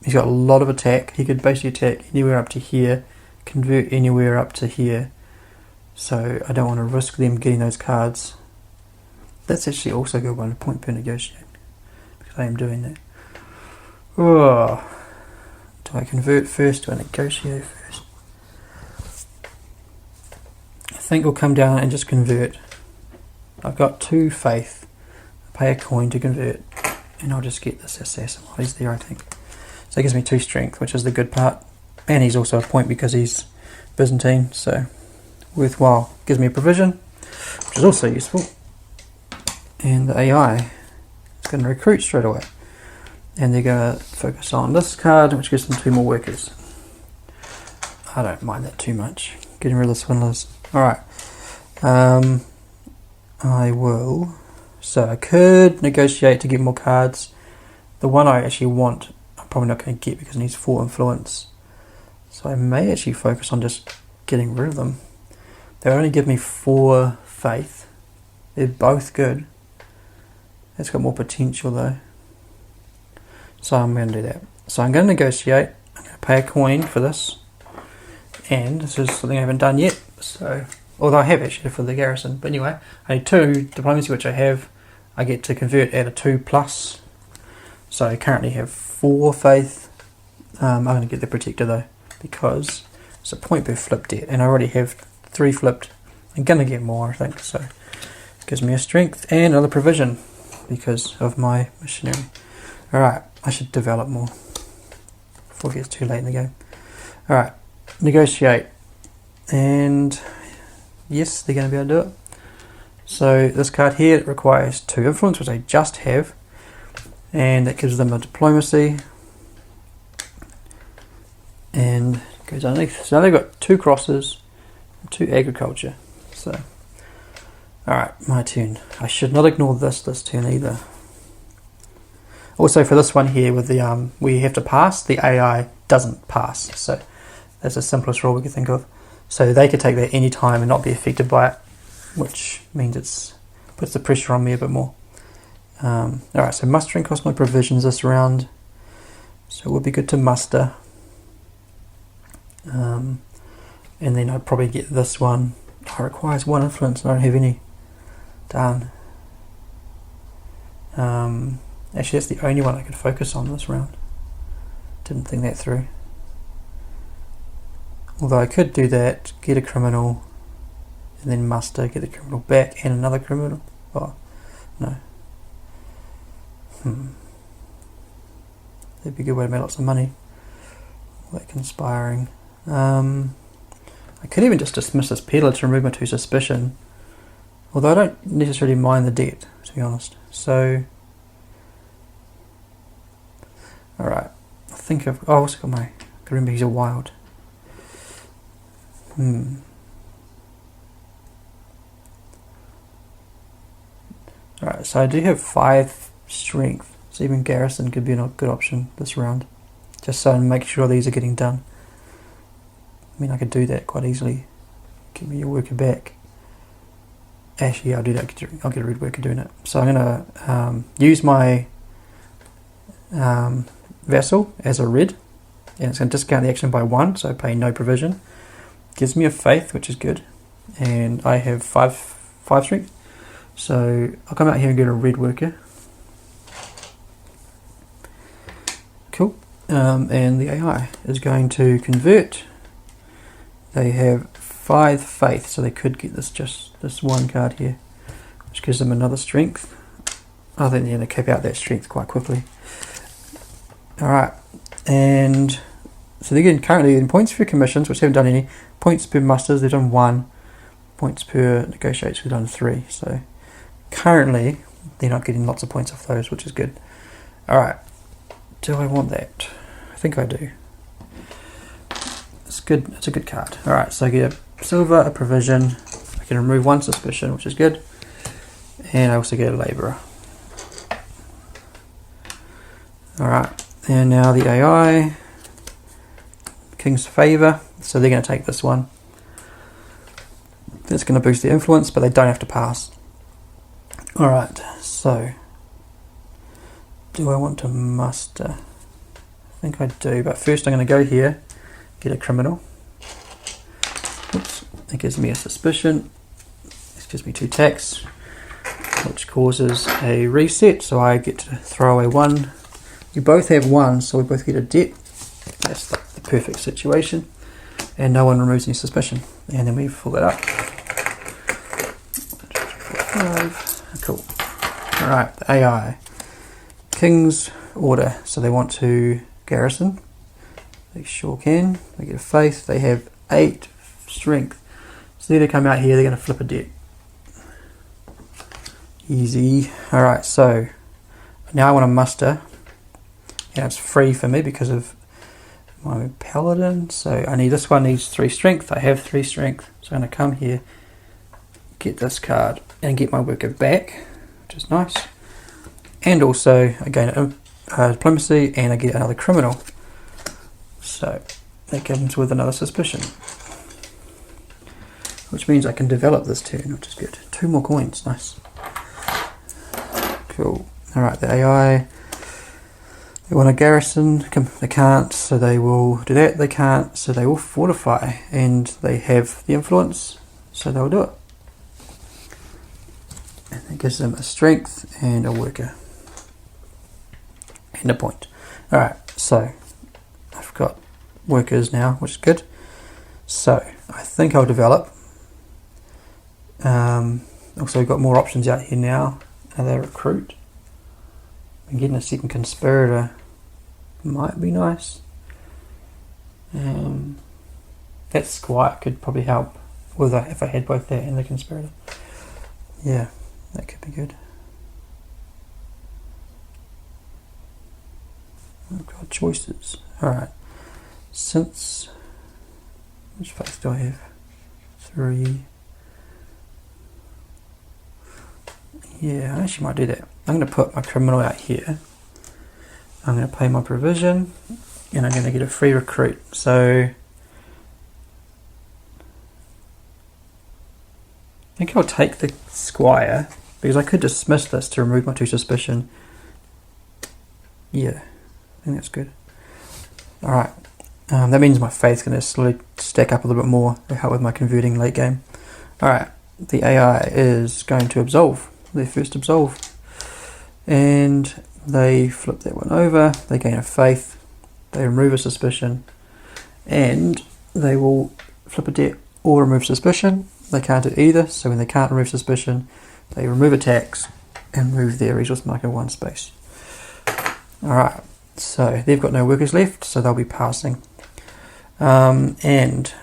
He's got a lot of attack. He could basically attack anywhere up to here, convert anywhere up to here. So I don't want to risk them getting those cards. That's actually also a good one, point per negotiate, because I am doing that. Oh, do I convert first? Do I negotiate first? I think we'll come down and just convert. I've got 2 faith. Pay a coin to convert, and I'll just get this assassin while he's there, I think. So it gives me 2 strength, which is the good part. And he's also a point because he's Byzantine, so worthwhile. Gives me a provision, which is also useful. And the AI is going to recruit straight away. And they're going to focus on this card, which gives them 2 more workers. I don't mind that too much. Getting rid of the swindlers. Alright. I will... So I could negotiate to get more cards. The one I actually want, I'm probably not going to get because it needs 4 influence. So I may actually focus on just getting rid of them. They only give me 4 faith. They're both good. It's got more potential though. So I'm going to do that. So I'm going to negotiate. I'm going to pay a coin for this. And this is something I haven't done yet. So, although I have actually for the garrison. But anyway, I need 2 diplomacy, which I have. I get to convert at a 2+. So I currently have 4 faith. I'm going to get the protector though, because it's a point per flip debt. And I already have 3 flipped. I'm going to get more, I think. So it gives me a strength and another provision because of my missionary. Alright, I should develop more before it gets too late in the game. Alright, negotiate. And yes, they're going to be able to do it. So this card here, it requires 2 influence, which I just have. And that gives them a diplomacy. And it goes underneath. So now they've got 2 crosses, 2 agriculture. So, alright, my turn. I should not ignore this turn either. Also for this one here with the where you have to pass, the AI doesn't pass. So that's the simplest rule we could think of. So they could take that any time and not be affected by it, which means it's puts the pressure on me a bit more. Alright, so mustering cost my provisions this round. So it would be good to muster. And then I'd probably get this one. Oh, it requires 1 influence and I don't have any. Darn. Actually, that's the only one I could focus on this round. Didn't think that through. Although I could do that, get a criminal, and then muster, get the criminal back, and another criminal. Oh, no. That'd be a good way to make lots of money. Like conspiring. I could even just dismiss this peddler to remove my 2 suspicion. Although I don't necessarily mind the debt, to be honest. So, alright. I think I've also got my. I can remember he's a wild. Alright, so I do have 5 strength. So even garrison could be a good option this round. Just so I make sure these are getting done. I mean, I could do that quite easily. Give me your worker back. Actually, yeah, I'll do that. I'll get a red worker doing it. So I'm going to use my vassal as a red. And it's going to discount the action by 1, so I pay no provision. Gives me a faith, which is good. And I have 5 strength. So I'll come out here and get a red worker. Cool. And the AI is going to convert. They have 5 faith, so they could get this 1 card here, which gives them another strength. I think they're going to cap out that strength quite quickly. Alright, and so they're getting currently in points for commissions, which they haven't done any. Points per musters, they've done 1. Points per negotiates, we've done 3. So currently they're not getting lots of points off those, which is good. Alright, do I want that? I think I do. It's good. It's a good card. Alright, so I get a silver, a provision. I can remove 1 suspicion, which is good. And I also get a labourer. Alright, and now the AI. King's Favour. So they're going to take this one. That's going to boost their influence, but they don't have to pass. Alright, so do I want to muster? I think I do, but first I'm going to go here, get a criminal. Oops, it gives me a suspicion. It gives me 2 tax, which causes a reset, so I get to throw away 1. You both have 1, so we both get a debt. That's the perfect situation. And no one removes any suspicion. And then we fill that up. 5. Cool. Alright, the AI. King's Order. So they want to garrison. They sure can. They get a faith. They have 8 strength. So they're going to come out here. They're going to flip a debt. Easy. Alright, so now I want to muster. And it's free for me because of my Paladin. So I need, this one needs 3 strength. I have 3 strength. So I'm going to come here, get this card, and get my worker back, which is nice. And also I gain diplomacy, and I get another criminal. So that comes with another suspicion, which means I can develop this turn, which is good. 2 more coins, nice. Cool. Alright, the AI, they want a garrison, they can't, so they will do that. They can't, so they will fortify, and they have the influence, so they'll do it. And it gives them a strength and a worker. And a point. Alright, so I've got workers now, which is good. So I think I'll develop. Also got more options out here now. Another recruit. And getting a second conspirator might be nice. That squat could probably help with if I had both that and the conspirator. Yeah, that could be good. I've got choices. Alright. Since which faith do I have? 3. Yeah, I actually might do that. I'm going to put my criminal out here. I'm going to pay my provision, and I'm going to get a free recruit. So I think I'll take the squire, because I could dismiss this to remove my 2 suspicion. Yeah, I think that's good. Alright, that means my faith's going to slowly stack up a little bit more to help with my converting late game. Alright, the AI is going to absolve, their first absolve. And they flip that one over, they gain a faith, they remove a suspicion, and they will flip a debt or remove suspicion. They can't do either, so when they can't remove suspicion, they remove a tax and move their resource marker 1 space. Alright, so they've got no workers left, so they'll be passing. And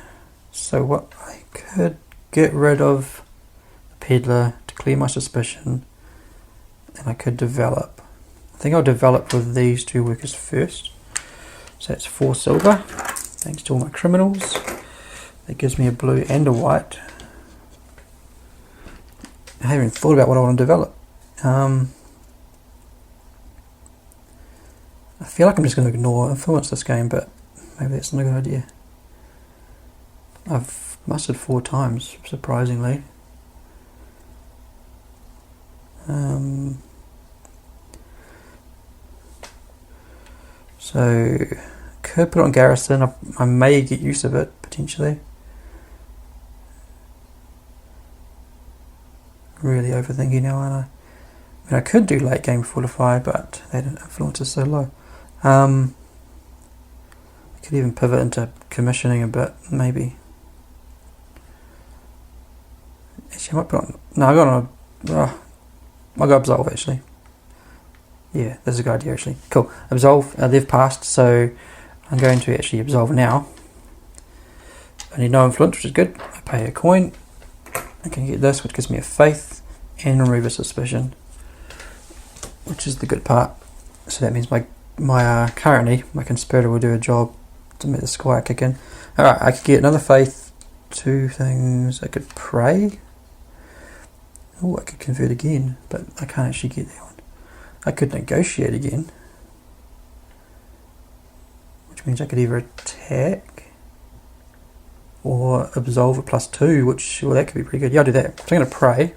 so what I could get rid of the peddler to clear my suspicion, and I could develop. I think I'll develop with these 2 workers first. So that's 4 silver, thanks to all my criminals. That gives me a blue and a white. I haven't even thought about what I want to develop. I feel like I'm just going to ignore influence this game, but maybe that's not a good idea. I've mustered 4 times, surprisingly. So, could put it on garrison. I may get use of it, potentially. Really overthinking now, aren't I? I mean, I could do late game fortify, but that influence is so low. I could even pivot into commissioning a bit, maybe. Actually, I might put on. No, I got on. I got absolve actually. Yeah, that's a good idea actually. Cool. Absolve. They've passed, so I'm going to actually absolve now. I need no influence, which is good. I pay a coin. I can get this, which gives me a faith, and remove a suspicion, which is the good part. So that means currently my conspirator will do a job to make the squire kick in. Alright, I could get another faith, 2 things. I could pray. Oh, I could convert again, but I can't actually get that one. I could negotiate again, which means I could either attack or absolve at +2, which, well, that could be pretty good. Yeah, I'll do that. So I'm going to pray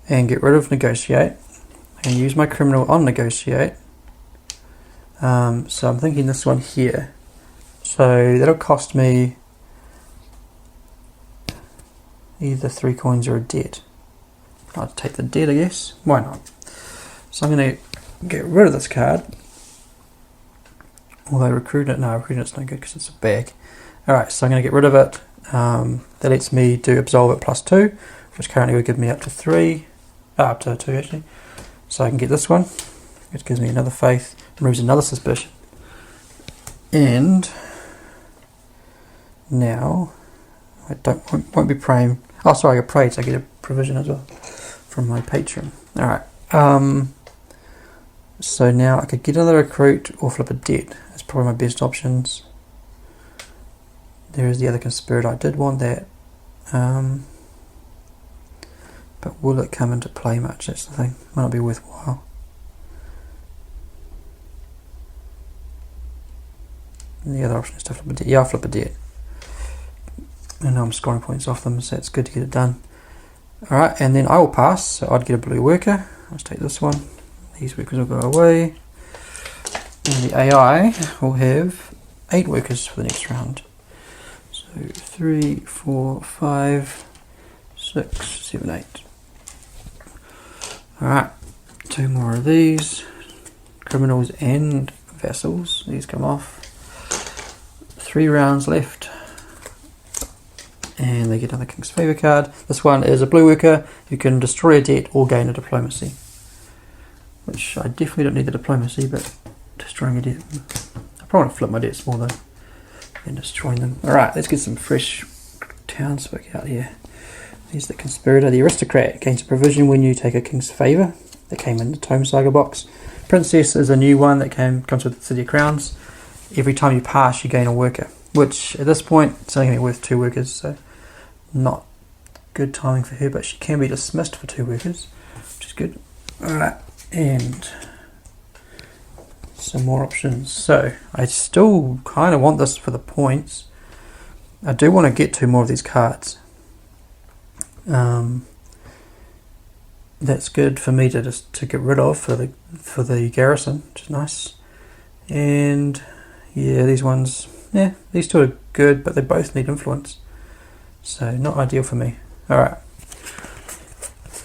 and get rid of negotiate and use my criminal on negotiate. So I'm thinking this one here. So that'll cost me either 3 coins or a debt. I'll take the debt, I guess. Why not? So I'm going to get rid of this card. Although recruit it's no good because it's a bag. Alright, so I'm going to get rid of it. That lets me do absolve at +2, which currently would give me up to 3. Up to 2 actually. So I can get this one. It gives me another faith, removes another suspicion. And now I won't be praying. Oh, sorry, I prayed, so I get a provision as well from my patron. Alright. So now I could get another recruit or flip a debt. That's probably my best options. There is the other conspirator. I did want that. But will it come into play much? That's the thing. Might not be worthwhile. And the other option is to flip a debt. Yeah, I'll flip a debt. And now I'm scoring points off them, so it's good to get it done. Alright, and then I will pass. So I'd get a blue worker. Let's take this one. These workers will go away. And the AI will have 8 workers for the next round. So 3, 4, 5, 6, 7, 8. Alright, 2 more of these. Criminals and vassals. These come off. 3 rounds left. And they get another King's Favour card. This one is a blue worker. You can destroy a debt or gain a diplomacy. Which I definitely don't need the diplomacy, but destroying a debt. I probably want to flip my debts more though than destroying them. Alright, let's get some fresh townsfolk out here. Here's the conspirator. The aristocrat gains a provision when you take a King's Favour. That came in the Tome Saga box. Princess is a new one that comes with the City of Crowns. Every time you pass, you gain a worker. Which, at this point, it's only going to be worth 2 workers, so not good timing for her, but she can be dismissed for 2 workers, which is good. Alright, and some more options. So I still kind of want this for the points. I do want to get to more of these cards. That's good for me to get rid of for the garrison, which is nice. And yeah, these ones, yeah, these two are good, but they both need influence, so not ideal for me. All right,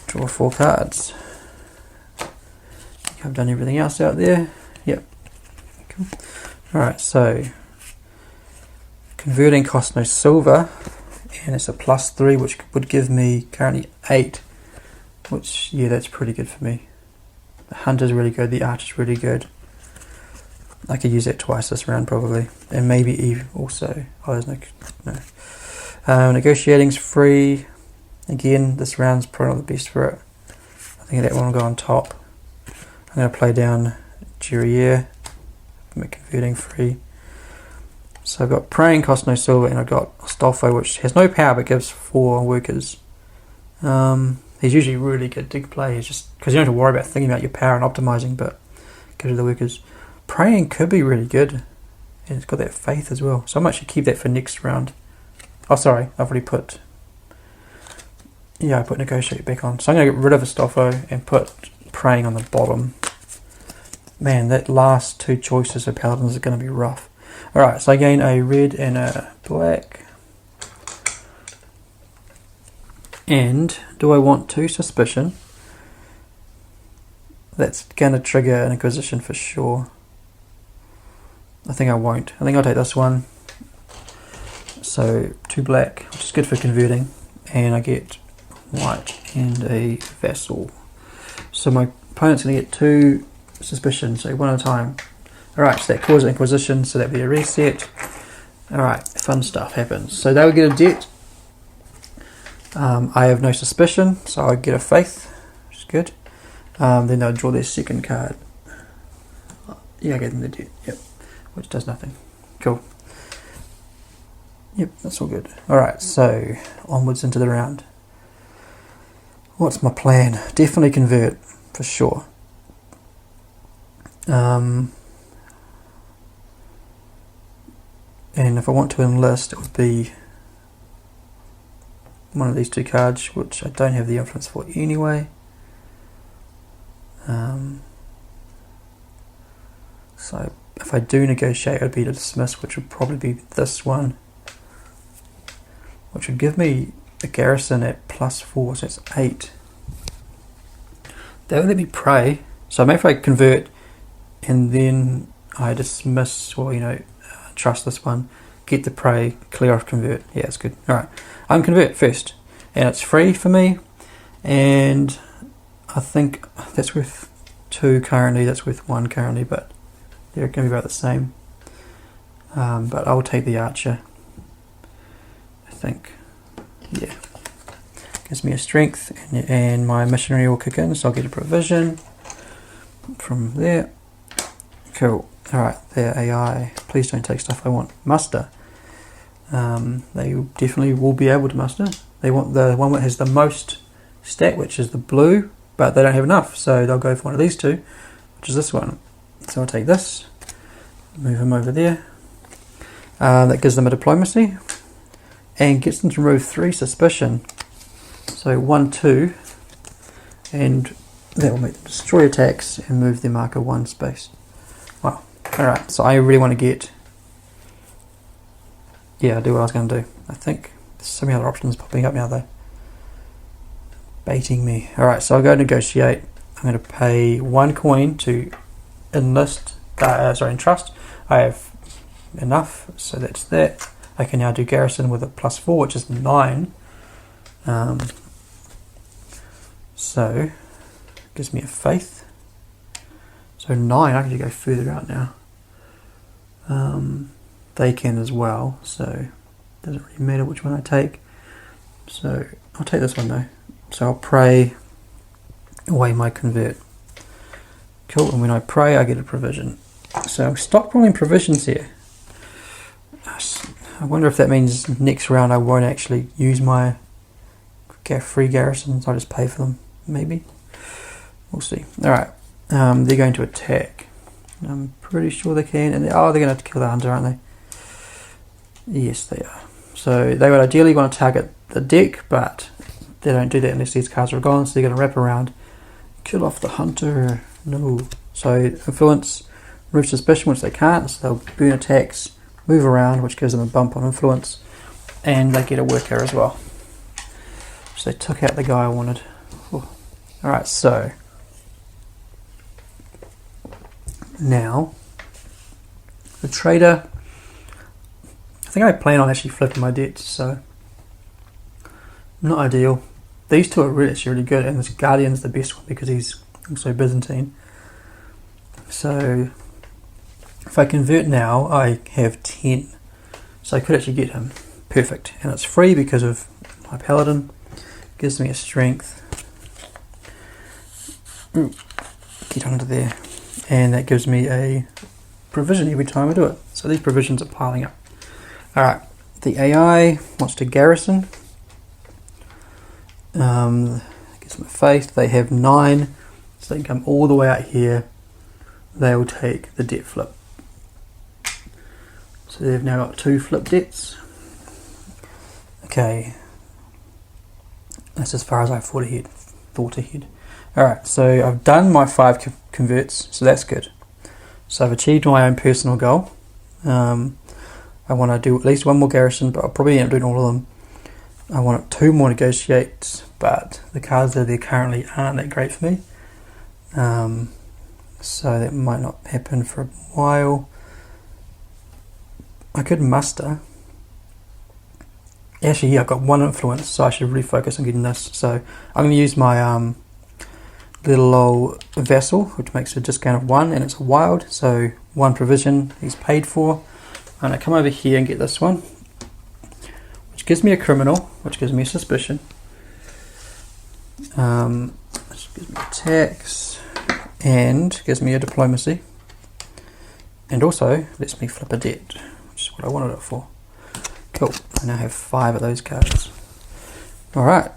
draw 4 cards. I think I've done everything else out there. Yep. Cool. All right, so converting costs no silver, and it's a +3, which would give me currently 8. Which, yeah, that's pretty good for me. The hunter's really good, the archer's really good. I could use that twice this round probably, and maybe Eve also. Oh, there's no. Negotiating's free. Again, this round's probably not the best for it. I think that one will go on top. I'm going to play down Jurier, make converting free. So I've got Praying, cost no silver, and I've got Astolfo, which has no power but gives 4 workers. He's usually really good to play. He's just because you don't have to worry about thinking about your power and optimizing, but go to the workers. Praying could be really good, and it's got that faith as well. So I might actually keep that for next round. Oh, sorry, I've already put. Yeah, I put Negotiate back on. So I'm going to get rid of Astolfo and put Praying on the bottom. Man, that last 2 choices of Paladins are going to be rough. All right, so I gain a red and a black. And do I want 2 suspicion? That's going to trigger an Inquisition for sure. I think I won't. I think I'll take this one. So 2 black, which is good for converting. And I get white and a Vassal. So my opponent's going to get 2 suspicion, so 1 at a time. Alright, so that causes Inquisition, so that'd be a reset. Alright, fun stuff happens. So they would get a debt. I have no suspicion, so I get a faith, which is good. Then they'll draw their second card. Yeah, I gave them the debt, yep, which does nothing. Cool. Yep, that's all good. Alright, so onwards into the round. What's my plan? Definitely convert, for sure. And if I want to enlist, it would be one of these 2 cards, which I don't have the influence for anyway. So if I do negotiate, it would be to dismiss, which would probably be this one, which would give me a garrison at +4, so it's 8. That would let me pray. So maybe if I convert and then I dismiss, or trust this one, get the prey, clear off convert. Yeah, it's good. Alright, I'm convert first, and it's free for me, and I think that's worth 2 currently, that's worth 1 currently, but they're going to be about the same. But I'll take the archer, I think. Yeah, gives me a strength, and my missionary will kick in, so I'll get a provision from there. Cool. Alright, their AI. Please don't take stuff I want. Muster. They definitely will be able to muster. They want the one that has the most stat, which is the blue, but they don't have enough, so they'll go for one of these 2, which is this one. So I'll take this, move him over there. That gives them a diplomacy, and gets them to remove 3 suspicion. So 1, 2, and that will make them destroy attacks and move their marker 1 space. Wow. Alright, so I really want to get... Yeah, I'll do what I was going to do. I think there's so many other options popping up now though. Baiting me. Alright, so I'll go negotiate. I'm going to pay 1 coin to enlist, entrust. I have enough, so that's that. I can now do garrison with a +4, which is 9. So, gives me a faith. So 9, I can go further out now. They can as well, so it doesn't really matter which one I take. So I'll take this one though. So I'll pray away my convert. Cool, and when I pray I get a provision. So I'm stockpiling provisions here. I wonder if that means next round I won't actually use my free garrisons, I'll just pay for them, maybe. We'll see. Alright, they're going to attack. I'm pretty sure they can. And they're going to have to kill the hunter, aren't they? Yes, they are. So they would ideally want to target the deck, but they don't do that unless these cards are gone. So they're going to wrap around, kill off the hunter. No. So influence, remove suspicion, which they can't. So they'll burn attacks, move around, which gives them a bump on influence, and they get a worker as well. So they took out the guy I wanted. Alright, so now the trader, I think I plan on actually flipping my debts, so not ideal. These two are actually really good, and this Guardian's the best one because he's also Byzantine. So if I convert now, I have 10, so I could actually get him. Perfect. And it's free because of my Paladin. Gives me a strength. Ooh, get under there. And that gives me a provision every time I do it. So these provisions are piling up. Alright, the AI wants to garrison. Gives them a faith. They have 9, so they can come all the way out here. They will take the debt flip. So they've now got 2 flip debts. Okay, that's as far as I thought ahead. Alright, so I've done my 5 converts, so that's good. So I've achieved my own personal goal. I want to do at least 1 more garrison, but I'll probably end up doing all of them. I want 2 more negotiates, but the cards that are there currently aren't that great for me. So that might not happen for a while. I could muster. Actually, yeah, I've got 1 influence, so I should really focus on getting this. So I'm going to use my little old vassal, which makes a discount of 1, and it's a wild, so 1 provision he's paid for. I'm going to come over here and get this one, which gives me a criminal, which gives me a suspicion, which gives me attacks, and gives me a diplomacy, and also lets me flip a debt, which is what I wanted it for. Cool, I now have 5 of those cards. Alright,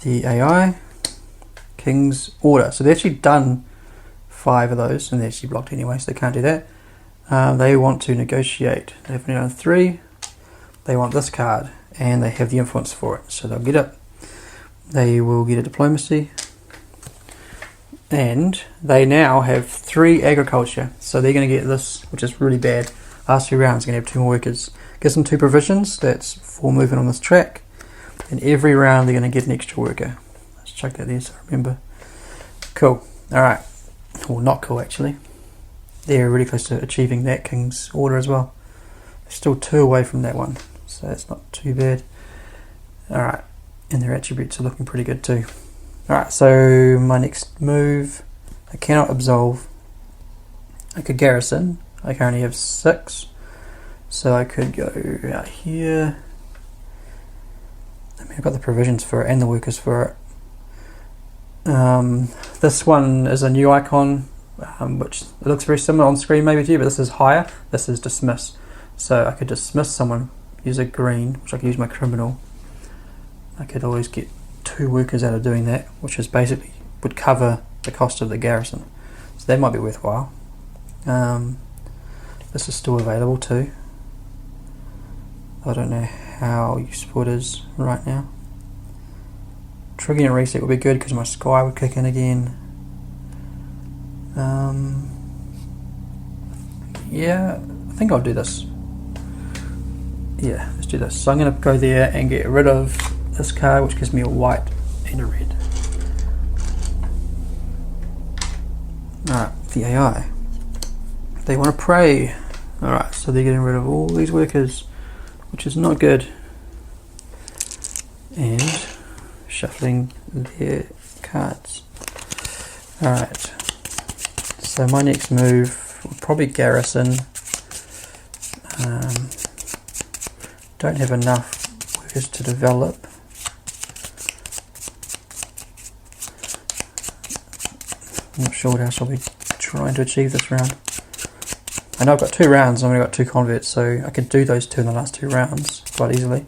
the AI, King's Order. So they've actually done 5 of those, and they're actually blocked anyway, so they can't do that. They want to negotiate. They've done 3. They want this card, and they have the influence for it, so they'll get it. They will get a diplomacy, and they now have 3 agriculture, so they're going to get this, which is really bad. Last 2 rounds, going to have 2 more workers. Gives them 2 provisions, that's 4 movement on this track, and every round they're going to get an extra worker. Let's chuck that there so I remember. Cool, alright. Well, not cool actually. They're really close to achieving that King's Order as well. They're still 2 away from that one, so it's not too bad. Alright, and their attributes are looking pretty good too. Alright, so my next move, I cannot absolve. I could garrison. I currently have 6, so I could go out here. I mean, I've got the provisions for it and the workers for it. This one is a new icon, which it looks very similar on screen maybe to you, but this is higher. This is dismiss. So I could dismiss someone, use a green, which I could use my criminal. I could always get 2 workers out of doing that, which is basically would cover the cost of the garrison. So that might be worthwhile. This is still available too. I don't know how useful it is right now. Triggering a reset would be good because my sky would kick in again. Yeah, I think I'll do this. Yeah, let's do this. So I'm going to go there and get rid of this card, which gives me a white and a red. Alright, the AI. They want to pray. Alright, so they're getting rid of all these workers, which is not good. And shuffling their cards. Alright, so my next move will probably garrison. Don't have enough workers to develop. I'm not sure what else I'll be trying to achieve this round. I know I've got 2 rounds, I've only got 2 converts, so I could do those 2 in the last 2 rounds quite easily.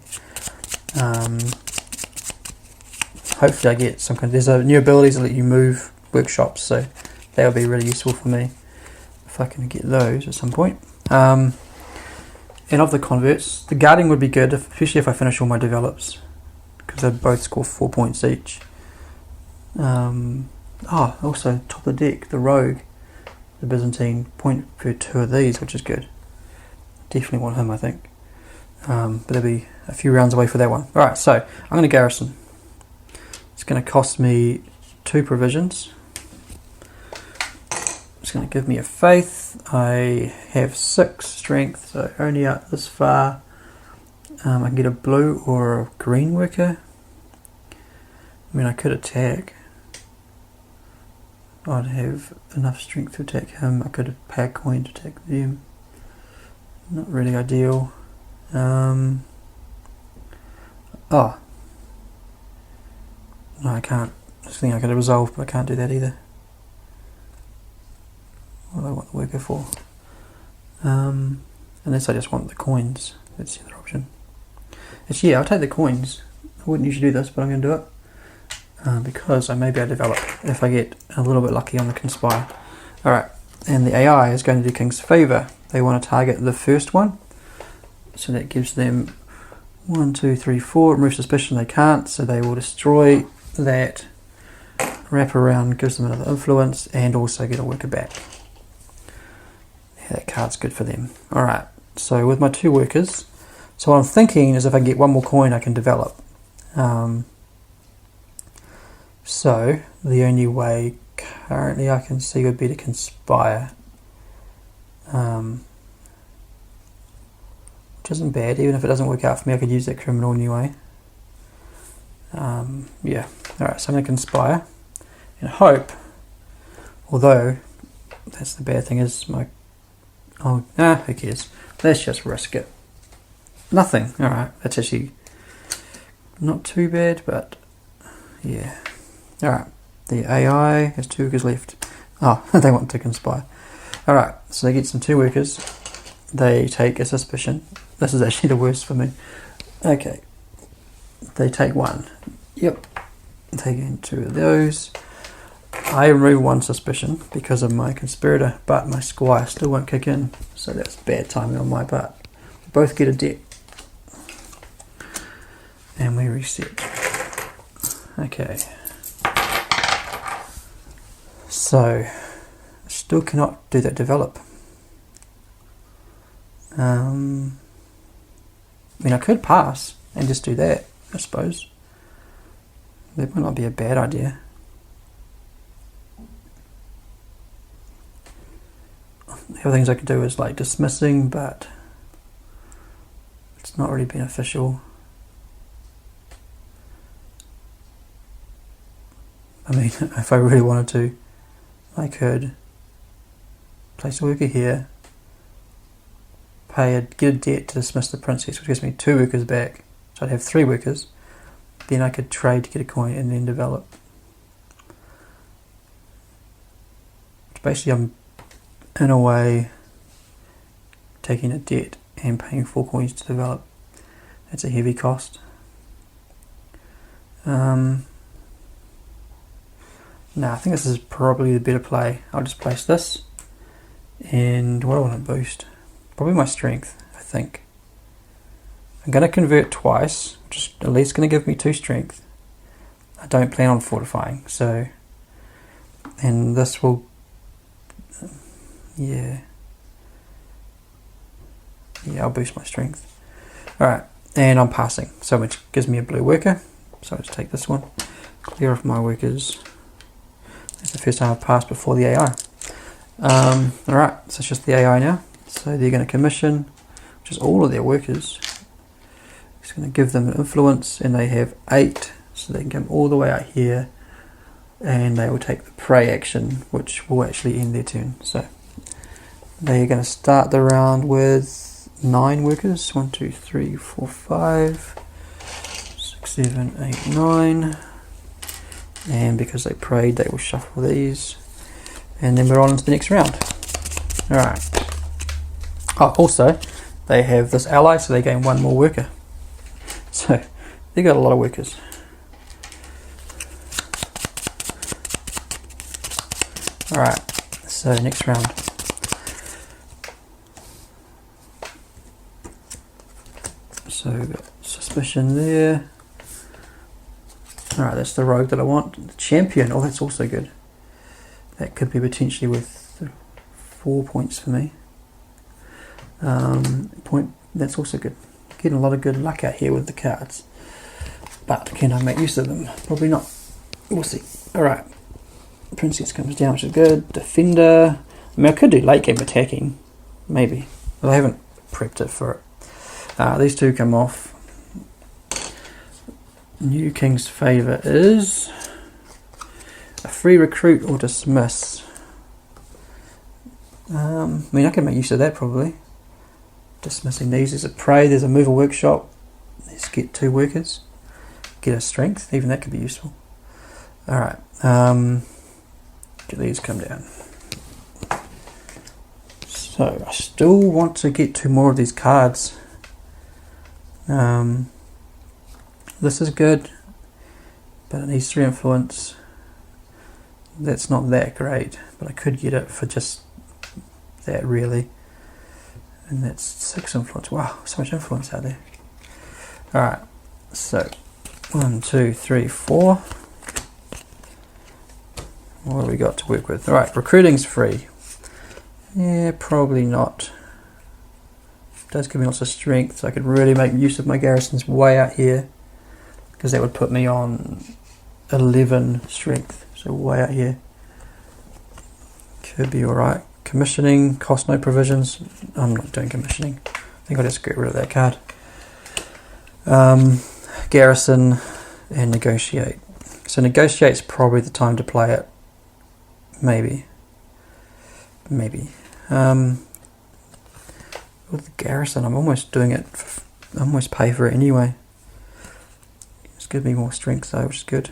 Hopefully I get some kind of, there's new abilities that let you move workshops, so that will be really useful for me. if I can get those at some point. And of the converts, the guarding would be good, especially if I finish all my develops, because they'd both score 4 points each. Also top of the deck, the rogue, the Byzantine, point for 2 of these, which is good. Definitely want him, I think. But there'll be a few rounds away for that one. Alright, so I'm going to garrison. It's going to cost me 2 provisions. It's going to give me a faith. I have 6 strength, so only out this far. I can get a blue or a green worker. I mean, I could attack. I'd have enough strength to attack him. I could pay a coin to attack them. Not really ideal. No, I can't. This thing I could have resolved, but I can't do that either. What do I want the worker for? Unless I just want the coins. That's the other option. Actually, yeah, I'll take the coins. I wouldn't usually do this, but I'm going to do it. Because I may be able to develop if I get a little bit lucky on the Conspire. Alright, and the AI is going to do King's Favour. They want to target the first one. So that gives them 1, 2, 3, 4. Remove suspicion, they can't, so they will destroy that. Wrap around gives them another influence, and also get a worker back. Yeah, that card's good for them. Alright, so with my 2 workers, so what I'm thinking is if I get 1 more coin I can develop. So the only way currently I can see would be to Conspire. Which isn't bad, even if it doesn't work out for me I could use that criminal anyway. Yeah, alright, so I'm going to Conspire and hope, although that's the bad thing is my, who cares, let's just risk it. Nothing, alright, that's actually not too bad, but yeah. Alright, the AI has 2 workers left. Oh, they want to Conspire. Alright, so they get some 2 workers. They take a suspicion. This is actually the worst for me. Okay. They take 1. Yep. They gain 2 of those. I remove 1 suspicion because of my conspirator, but my squire still won't kick in. So that's bad timing on my part. We both get a debt. And we reset. Okay. So, still cannot do that develop. I mean, I could pass and just do that, I suppose. That might not be a bad idea. The other things I could do is like dismissing, but it's not really beneficial. I mean, if I really wanted to, I could place a worker here, get a debt to dismiss the princess, which gives me 2 workers back, so I'd have 3 workers. Then I could trade to get a coin and then develop. Which basically I'm, in a way, taking a debt and paying 4 coins to develop. That's a heavy cost. No, I think this is probably the better play. I'll just place this. And what do I want to boost? Probably my strength, I think. I'm going to convert twice, which is at least going to give me 2 strength. I don't plan on fortifying, so... And this will... Yeah, I'll boost my strength. Alright, and I'm passing, so which gives me a blue worker. So let's take this one. Clear off my workers. It's the first time I've passed before the AI. Alright, so it's just the AI now. So they're going to commission, which is all of their workers. It's going to give them an influence, and they have 8, so they can come all the way out here, and they will take the prey action, which will actually end their turn. So they're going to start the round with 9 workers. 1, 2, 3, 4, 5, 6, 7, 8, 9. And because they prayed, they will shuffle these. And then we're on into the next round. Alright. Oh, also, they have this ally, so they gain 1 more worker. So, they got a lot of workers. Alright, so next round. So suspicion there. Alright, that's the rogue that I want. The champion, oh that's also good. That could be potentially worth 4 points for me. That's also good. Getting a lot of good luck out here with the cards. But can I make use of them? Probably not. We'll see. Alright. Princess comes down, which is good. Defender. I mean, I could do late game attacking. Maybe. But I haven't prepped it for it. These two come off. New King's favour is a free recruit or dismiss. I mean, I can make use of that probably. Dismissing these. There's a prey, there's a mover workshop. Let's get 2 workers. Get a strength, even that could be useful. Alright, get these come down. So, I still want to get 2 more of these cards. This is good, but it needs 3 influence. That's not that great, but I could get it for just that really. And that's 6 influence. Wow, so much influence out there. Alright, so 1, 2, 3, 4. What have we got to work with? Alright, recruiting's free. Yeah, probably not. It does give me lots of strength, so I could really make use of my garrisons way out here. Because that would put me on 11 strength, so way out here. Could be alright. Commissioning, cost no provisions. I'm not doing commissioning. I think I'll just get rid of that card. Garrison and negotiate. So negotiate's probably the time to play it. Maybe. With the garrison, I'm almost doing it. I almost pay for it anyway. It's giving me more strength though, which is good.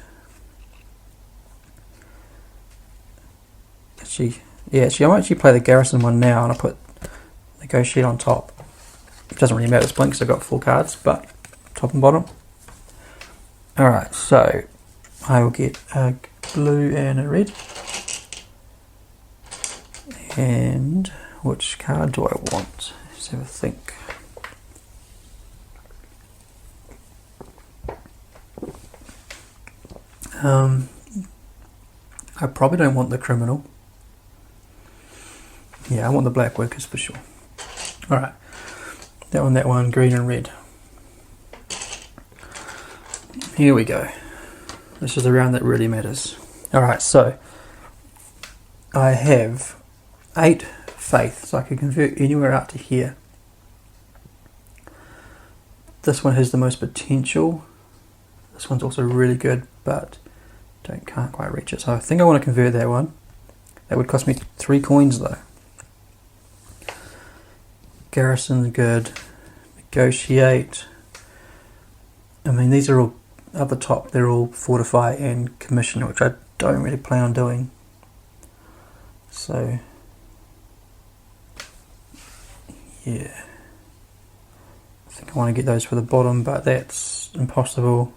I might actually play the garrison one now, and I'll put negotiate on top. It doesn't really matter, it's blinks. I've got 4 cards, but top and bottom. Alright, so I will get a blue and a red. And which card do I want? Let's have a think. I probably don't want the criminal. Yeah, I want the black workers for sure. Alright, that one, green and red. Here we go. This is the round that really matters. Alright, so I have 8 faith, so I can convert anywhere out to here. This one has the most potential. This one's also really good, but can't quite reach it. So I think I want to convert that one. That would cost me 3 coins though. Garrison's good. Negotiate. I mean, these are all up the top. They're all fortify and commission, which I don't really plan on doing. So yeah, I think I want to get those for the bottom, but that's impossible.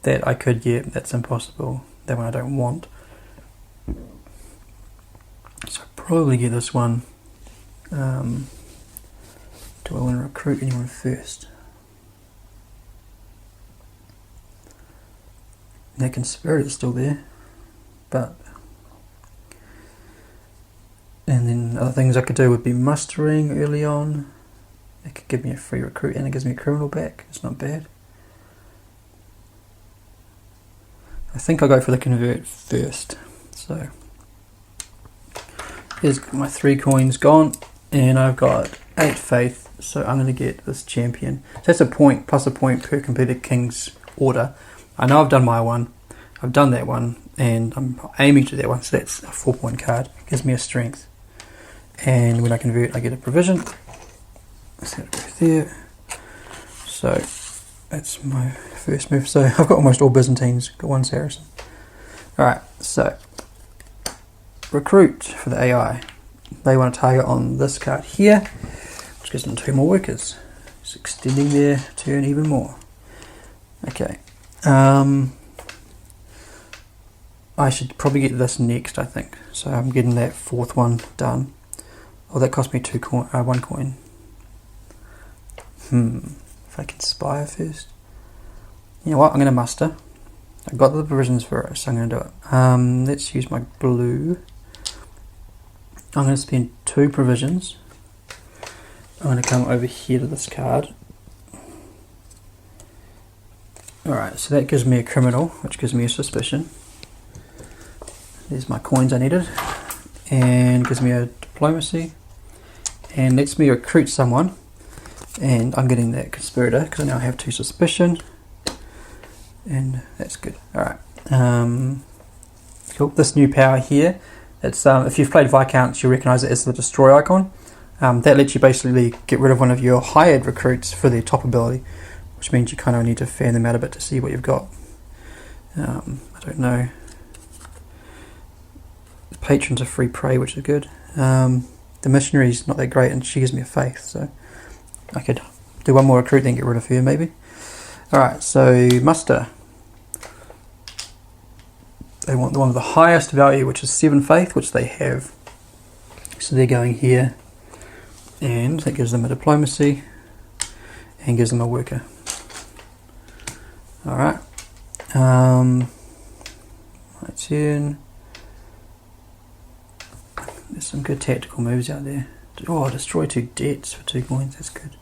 That I could get, that's impossible. That one I don't want. So I'll probably get this one. Do I want to recruit anyone first? That conspirator is still there, but and then other things I could do would be mustering early on. It could give me a free recruit and it gives me a criminal back. It's not bad. I think I'll go for the convert first. So here's my 3 coins gone, and I've got 8 faith. So I'm going to get this champion. So that's a point plus a point per completed king's order. I know I've done my one. I've done that one, and I'm aiming to that one. So that's a 4-point card. Gives me a strength. And when I convert, I get a provision. Let's go there. So that's my first move. So I've got almost all Byzantines. Got 1 Saracen. Alright, so recruit for the AI. They want to target on this card here, which gives them 2 more workers. It's extending their turn even more. Okay. I should probably get this next, I think. So I'm getting that 4th one done. Oh, that cost me 1 coin. if I can spire first. You know what, I'm going to muster. I've got the provisions for it, so I'm going to do it. Let's use my blue. I'm going to spend 2 provisions. I'm going to come over here to this card. Alright, so that gives me a criminal, which gives me a suspicion. There's my coins I needed. And gives me a diplomacy. And lets me recruit someone. And I'm getting that conspirator, because I now have 2 suspicion. And that's good. Alright. Cool. This new power here, it's if you've played Viscounts, you'll recognise it as the destroy icon. That lets you basically get rid of one of your hired recruits for their top ability, which means you kind of need to fan them out a bit to see what you've got. I don't know. The patrons are free prey, which is good. The missionary's not that great, and she gives me a faith, so I could do one more recruit, then get rid of her maybe. Alright, so muster. They want the one with the highest value, which is 7 faith, which they have. So they're going here, and that gives them a diplomacy, and gives them a worker. Alright. My turn. There's some good tactical moves out there. Oh, destroy 2 debts for 2 coins, that's good.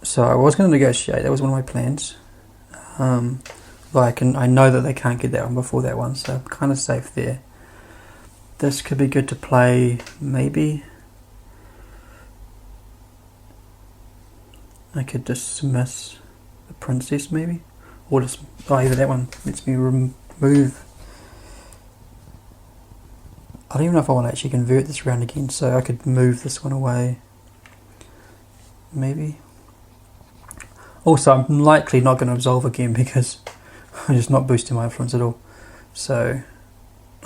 So I was going to negotiate, that was one of my plans. But I know that they can't get that one before that one, so I'm kind of safe there. This could be good to play, maybe. I could dismiss the princess, maybe. Or just, either that one lets me remove. I don't even know if I want to actually convert this round again, so I could move this one away. Maybe. Also, I'm likely not going to absolve again because I'm just not boosting my influence at all. So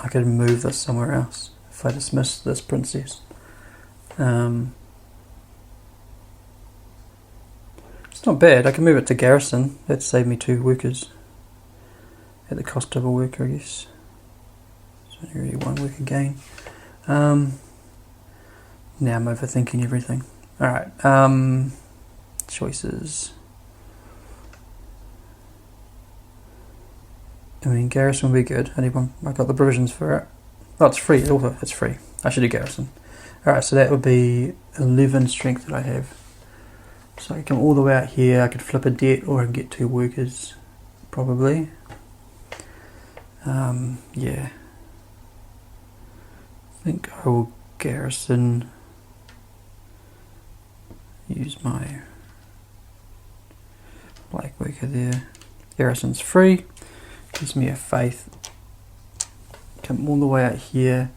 I could move this somewhere else if I dismiss this princess. It's not bad. I can move it to garrison. That'd save me 2 workers at the cost of a worker, I guess. So only really 1 worker gain. Now I'm overthinking everything. Alright, choices. I mean, garrison will be good. I've got the provisions for it. Oh, it's free. It's free. I should do garrison. Alright, so that would be 11 strength that I have. So I can come all the way out here. I could flip a debt, or I can get 2 workers, probably. Yeah. I think I will garrison. Use my black worker there. Garrison's free. Gives me a faith. Come all the way out here.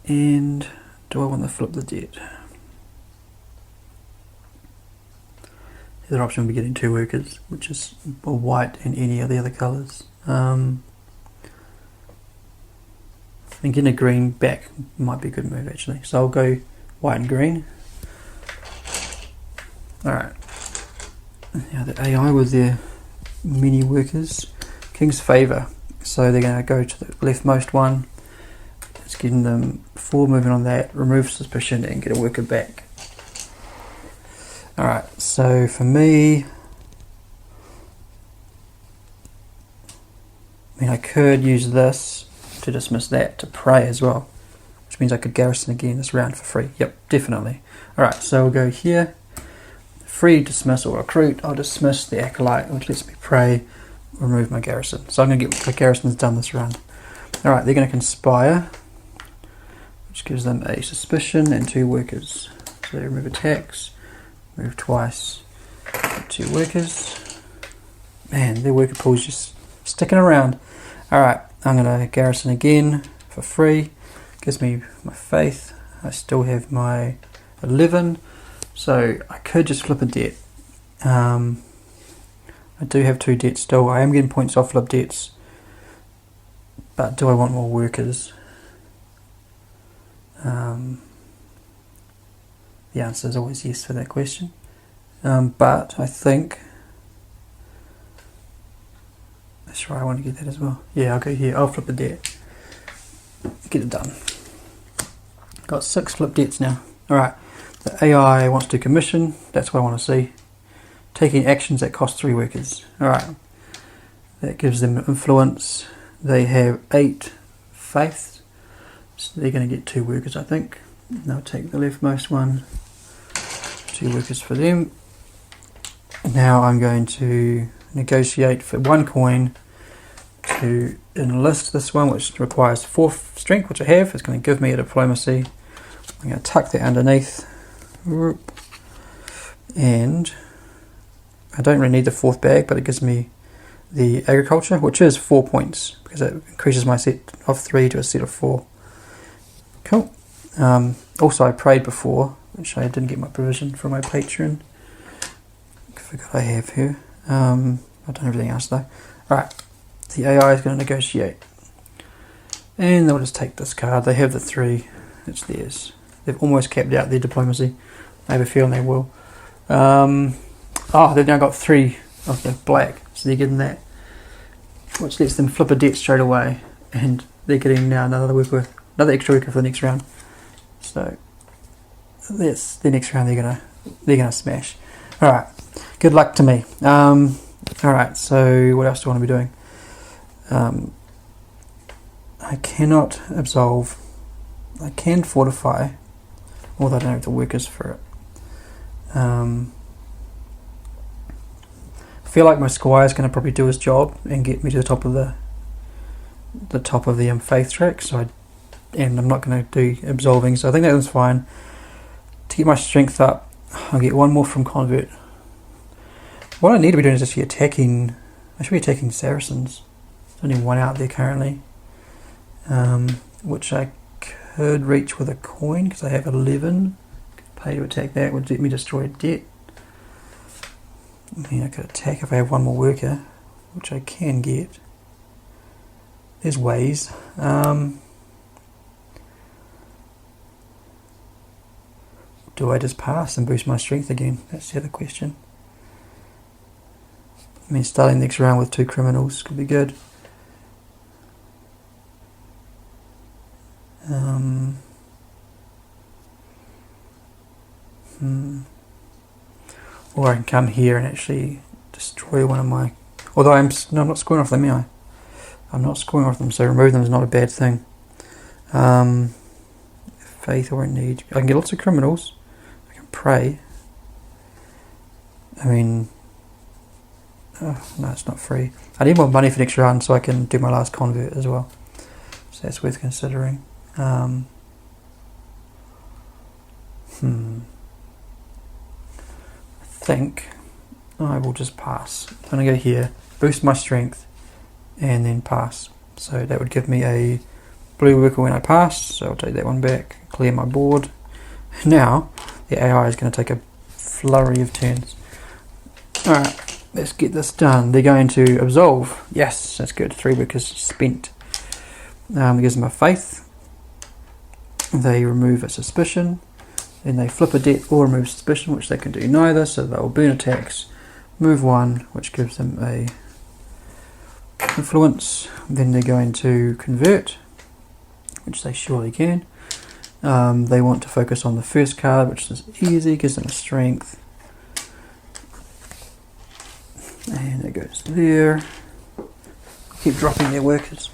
And do I want to flip the debt? The other option would be getting 2 workers, which is a white and any of the other colours. I think getting a green back might be a good move actually. So I'll go white and green. Alright. Now the AI with their mini workers. King's Favour. So they're going to go to the leftmost one. It's getting them 4 movement on that, remove suspicion and get a worker back. Alright, so for me, I mean I could use this to dismiss that to prey as well, which means I could garrison again this round for free. Yep, definitely. Alright, so we'll go here. Free dismiss or recruit. I'll dismiss the acolyte, which lets me prey, remove my garrison. So I'm going to get my garrisons done this round. Alright, they're going to conspire, which gives them a suspicion and 2 workers. So they remove attacks, move twice, 2 workers. Man, their worker pool's just sticking around. Alright, I'm going to garrison again for free. Gives me my faith. I still have my 11. So I could just flip a debt. I do have 2 debts still. I am getting points off flip debts. But do I want more workers? The answer is always yes for that question. But I think... That's right, I want to get that as well. Yeah, I'll go here. I'll flip the debt. Get it done. Got 6 flip debts now. Alright, the AI wants to commission, that's what I want to see. Taking actions that cost 3 workers. Alright, that gives them influence. They have 8 faiths, so they're going to get 2 workers, I think. And I'll take the leftmost one, 2 workers for them. Now I'm going to negotiate for 1 coin to enlist this one, which requires 4 strength, which I have. It's going to give me a diplomacy. I'm going to tuck that underneath, and I don't really need the 4th bag, but it gives me the agriculture, which is 4 points because it increases my set of 3 to a set of 4. Cool. Also, I prayed before, which I didn't get my provision from my patron. I forgot I have here. I've done everything else though. Alright, the AI is going to negotiate, and they'll just take this card. They have the 3, it's theirs. They've almost capped out their diplomacy. I have a feeling they will. They've now got 3 of the black, so they're getting that, which lets them flip a debt straight away, and they're getting now another extra worker for the next round. So that's the next round they're gonna smash. All right, good luck to me. All right, so what else do I want to be doing? I cannot absolve. I can fortify, although I don't have the workers for it. I feel like my squire is going to probably do his job and get me to the top of the faith track. And I'm not going to do absolving, so I think that one's fine. To get my strength up, I'll get 1 more from convert. What I need to be doing is actually attacking. I should be attacking Saracens. There's only 1 out there currently, which I could reach with a coin because I have 11. Pay to attack that would let me destroy a debt. I mean, I could attack if I have 1 more worker, which I can get. There's ways. Do I just pass and boost my strength again? That's the other question. I mean, starting next round with 2 criminals could be good. Or I can come here and actually destroy one of my... Although I'm not scoring off them, am I? I'm not scoring off them, so remove them is not a bad thing. Faith I won't need. I can get lots of criminals. I can pray. I mean... Oh, no, it's not free. I need more money for next round so I can do my last convert as well. So that's worth considering. I think I will just pass. I'm going to go here, boost my strength, and then pass. So that would give me a blue worker when I pass, so I'll take that one back, clear my board. Now, the AI is going to take a flurry of turns. Alright, let's get this done. They're going to absolve. Yes, that's good. 3 workers spent. It gives them a faith. They remove a suspicion. Then they flip a debt or remove suspicion, which they can do neither, so they'll burn attacks. Move 1, which gives them a influence. Then they're going to convert, which they surely can. They want to focus on the first card, which is easy, gives them a strength. And it goes there. Keep dropping their workers.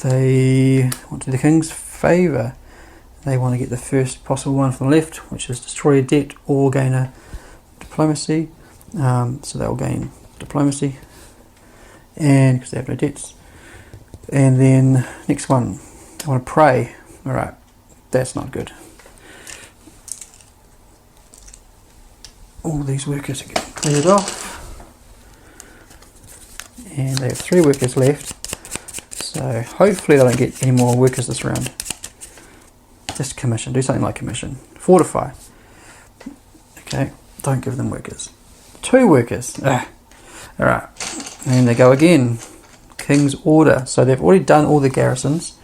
They want to do the king's favour. They want to get the first possible one from the left, which is destroy a debt or gain a diplomacy. So they'll gain diplomacy, and because they have no debts. And then next one, I want to pray. Alright, that's not good. All these workers are getting cleared off, and they have 3 workers left, so hopefully they don't get any more workers this round. Just commission, do something like commission. Fortify. Okay, don't give them workers. 2 workers. Alright, and they go again. King's order. So they've already done all the garrisons.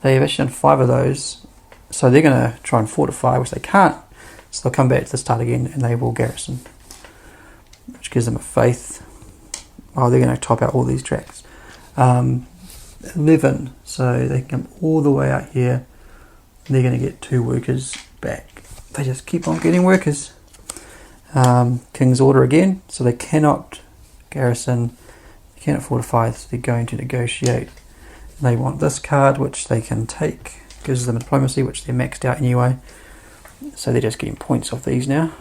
They've actually done 5 of those, so they're going to try and fortify, which they can't. So they'll come back to the start again and they will garrison, which gives them a faith. Oh, they're going to top out all these tracks. 11, so they can come all the way out here, they're going to get 2 workers back. They just keep on getting workers. King's Order again, so they cannot garrison, they cannot fortify, so they're going to negotiate. They want this card, which they can take, gives them a diplomacy, which they're maxed out anyway. So they're just getting points off these now.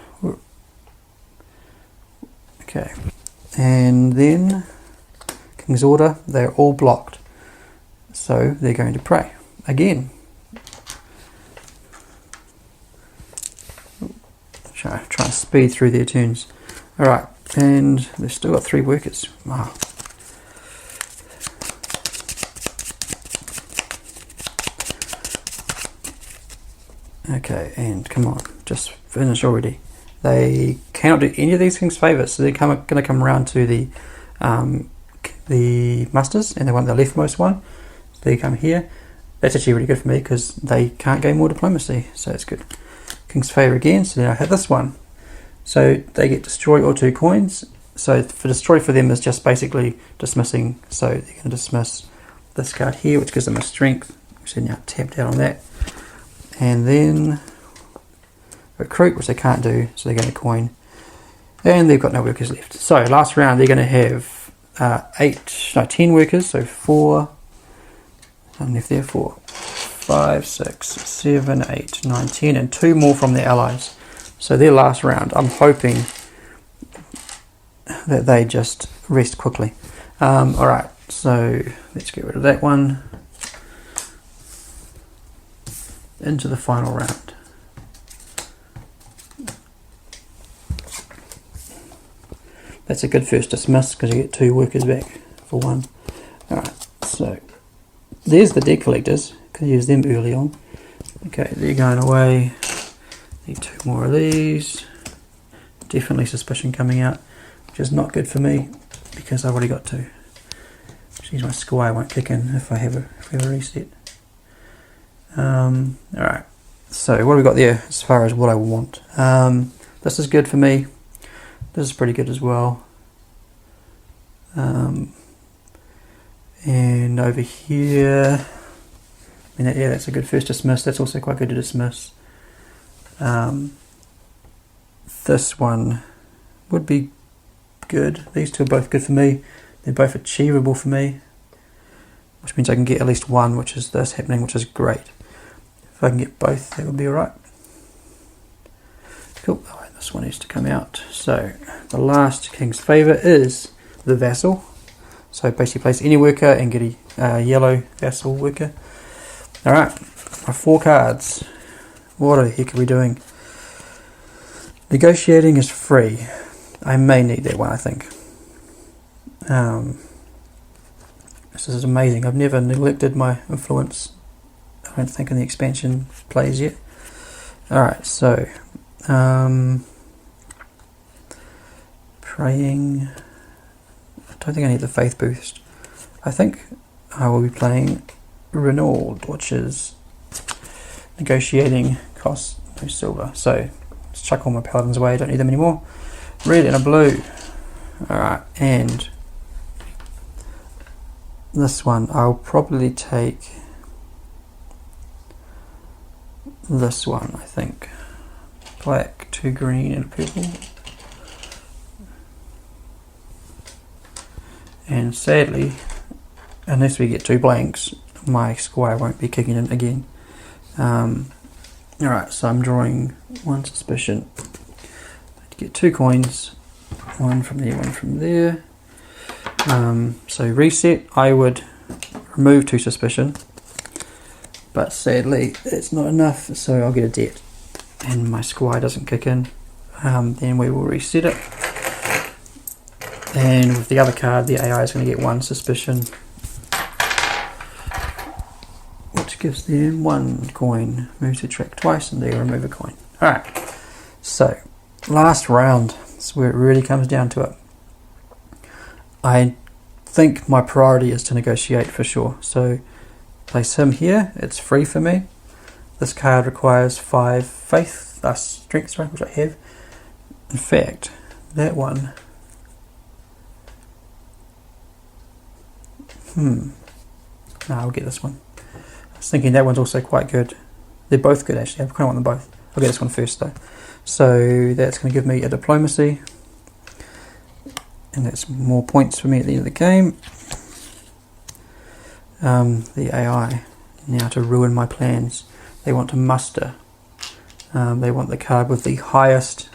Okay, and then King's Order, they're all blocked, so they're going to pray again. Try and speed through their turns. Alright, and they've still got 3 workers. Wow. Okay, and come on, just finish already. They cannot do any of these things favours, so they're going to come around to the musters, and they want the leftmost one. So they come here. That's actually really good for me because they can't gain more diplomacy, so it's good. King's Favour again, so now I have this one. So they get destroy or 2 coins. So for destroy for them is just basically dismissing. So they're going to dismiss this card here, which gives them a strength, which they're now tapped out on that. And then recruit, which they can't do, so they're going to coin. And they've got no workers left. So last round they're going to have 10 workers, so 4, and if they're 4, 5, 6, 7, 8, 9, 10, and 2 more from their allies. So their last round, I'm hoping that they just rest quickly. Alright, so let's get rid of that one. Into the final round. That's a good first dismiss because you get 2 workers back for 1. Alright, so there's the debt collectors. Could use them early on. Okay, they're going away. Need 2 more of these. Definitely suspicion coming out, which is not good for me because I've already got 2. Which means my squire won't kick in if I have a reset. Alright, so what have we got there as far as what I want? This is good for me. This is pretty good as well. And over here, yeah, that's a good first dismiss. That's also quite good to dismiss. This one would be good. These 2 are both good for me. They're both achievable for me, which means I can get at least 1, which is this happening, which is great. If I can get both, that would be alright. Cool. Alright, this one needs to come out. So the last King's Favour is the Vassal. So basically place any worker and get a yellow Vassal worker. Alright, my 4 cards. What the heck are we doing? Negotiating is free. I may need that one, I think. This is amazing. I've never neglected my influence, I don't think, in the expansion plays yet. Alright, so praying. I don't think I need the faith boost. I think I will be playing Renault, which is negotiating costs no silver. So let's chuck all my paladins away, I don't need them anymore. Red and a blue. Alright, and this one I'll probably take this one, I think. Black, 2 green and a purple. And sadly, unless we get 2 blanks, my squire won't be kicking in again. Alright, so I'm drawing 1 suspicion. To get 2 coins, 1 from there, 1 from there. So reset, I would remove 2 suspicion, but sadly it's not enough, so I'll get a debt and my squire doesn't kick in. Then we will reset it, and with the other card the AI is going to get 1 suspicion, which gives them 1 coin. Move to track twice and they remove a coin. Alright, so last round is where it really comes down to it. I think my priority is to negotiate for sure, so place him here. It's free for me. This card requires 5 faith, strength, sorry, which I have. In fact, that one, no, I'll get this one. I was thinking that one's also quite good. They're both good actually. I kind of want them both. I'll get this one first though. So that's going to give me a diplomacy, and that's more points for me at the end of the game. The AI now to ruin my plans. They want to muster. They want the card with the highest,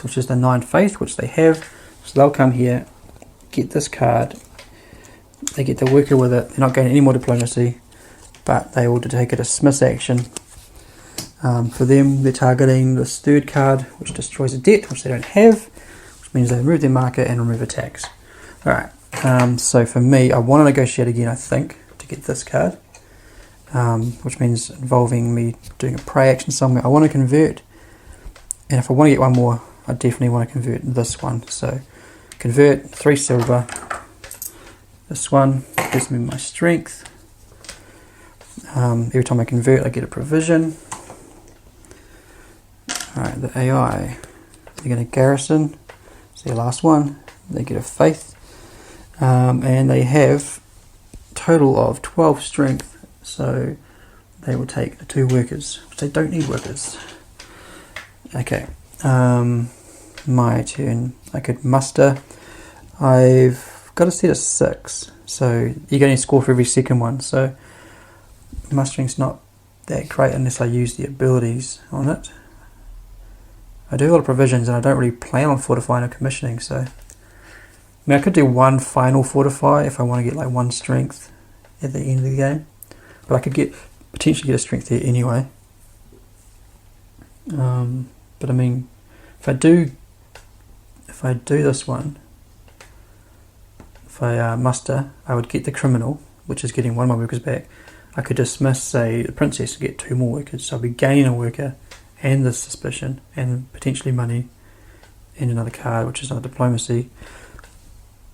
which is the 9 faith, which they have. So they'll come here, get this card. They get the worker with it. They're not getting any more diplomacy, but they will take a dismiss action. For them, they're targeting this third card, which destroys a debt, which they don't have, which means they remove their marker and remove attacks. Alright, so for me, I want to negotiate again, I think, to get this card, which means involving me doing a prey action somewhere. I want to convert, and if I want to get one more, I definitely want to convert this one. So, convert, 3 silver. This one gives me my strength. Every time I convert, I get a provision. Alright, the AI, they're going to garrison. It's their last one. They get a faith. And they have a total of 12 strength. So they will take the 2 workers, which they don't need workers. Okay, my turn. I could muster. I've got a set of 6. So you're getting a score for every second one. So mustering's not that great unless I use the abilities on it. I do a lot of provisions and I don't really plan on fortifying or commissioning, so I mean I could do 1 final fortify if I want to get like 1 strength at the end of the game, but I could potentially get a strength there anyway. But I mean, if I do this one, if I muster, I would get the criminal, which is getting 1 of my workers back. I could dismiss, say, the princess to get 2 more workers, so I'll be gaining a worker and the suspicion and potentially money and another card, which is another diplomacy.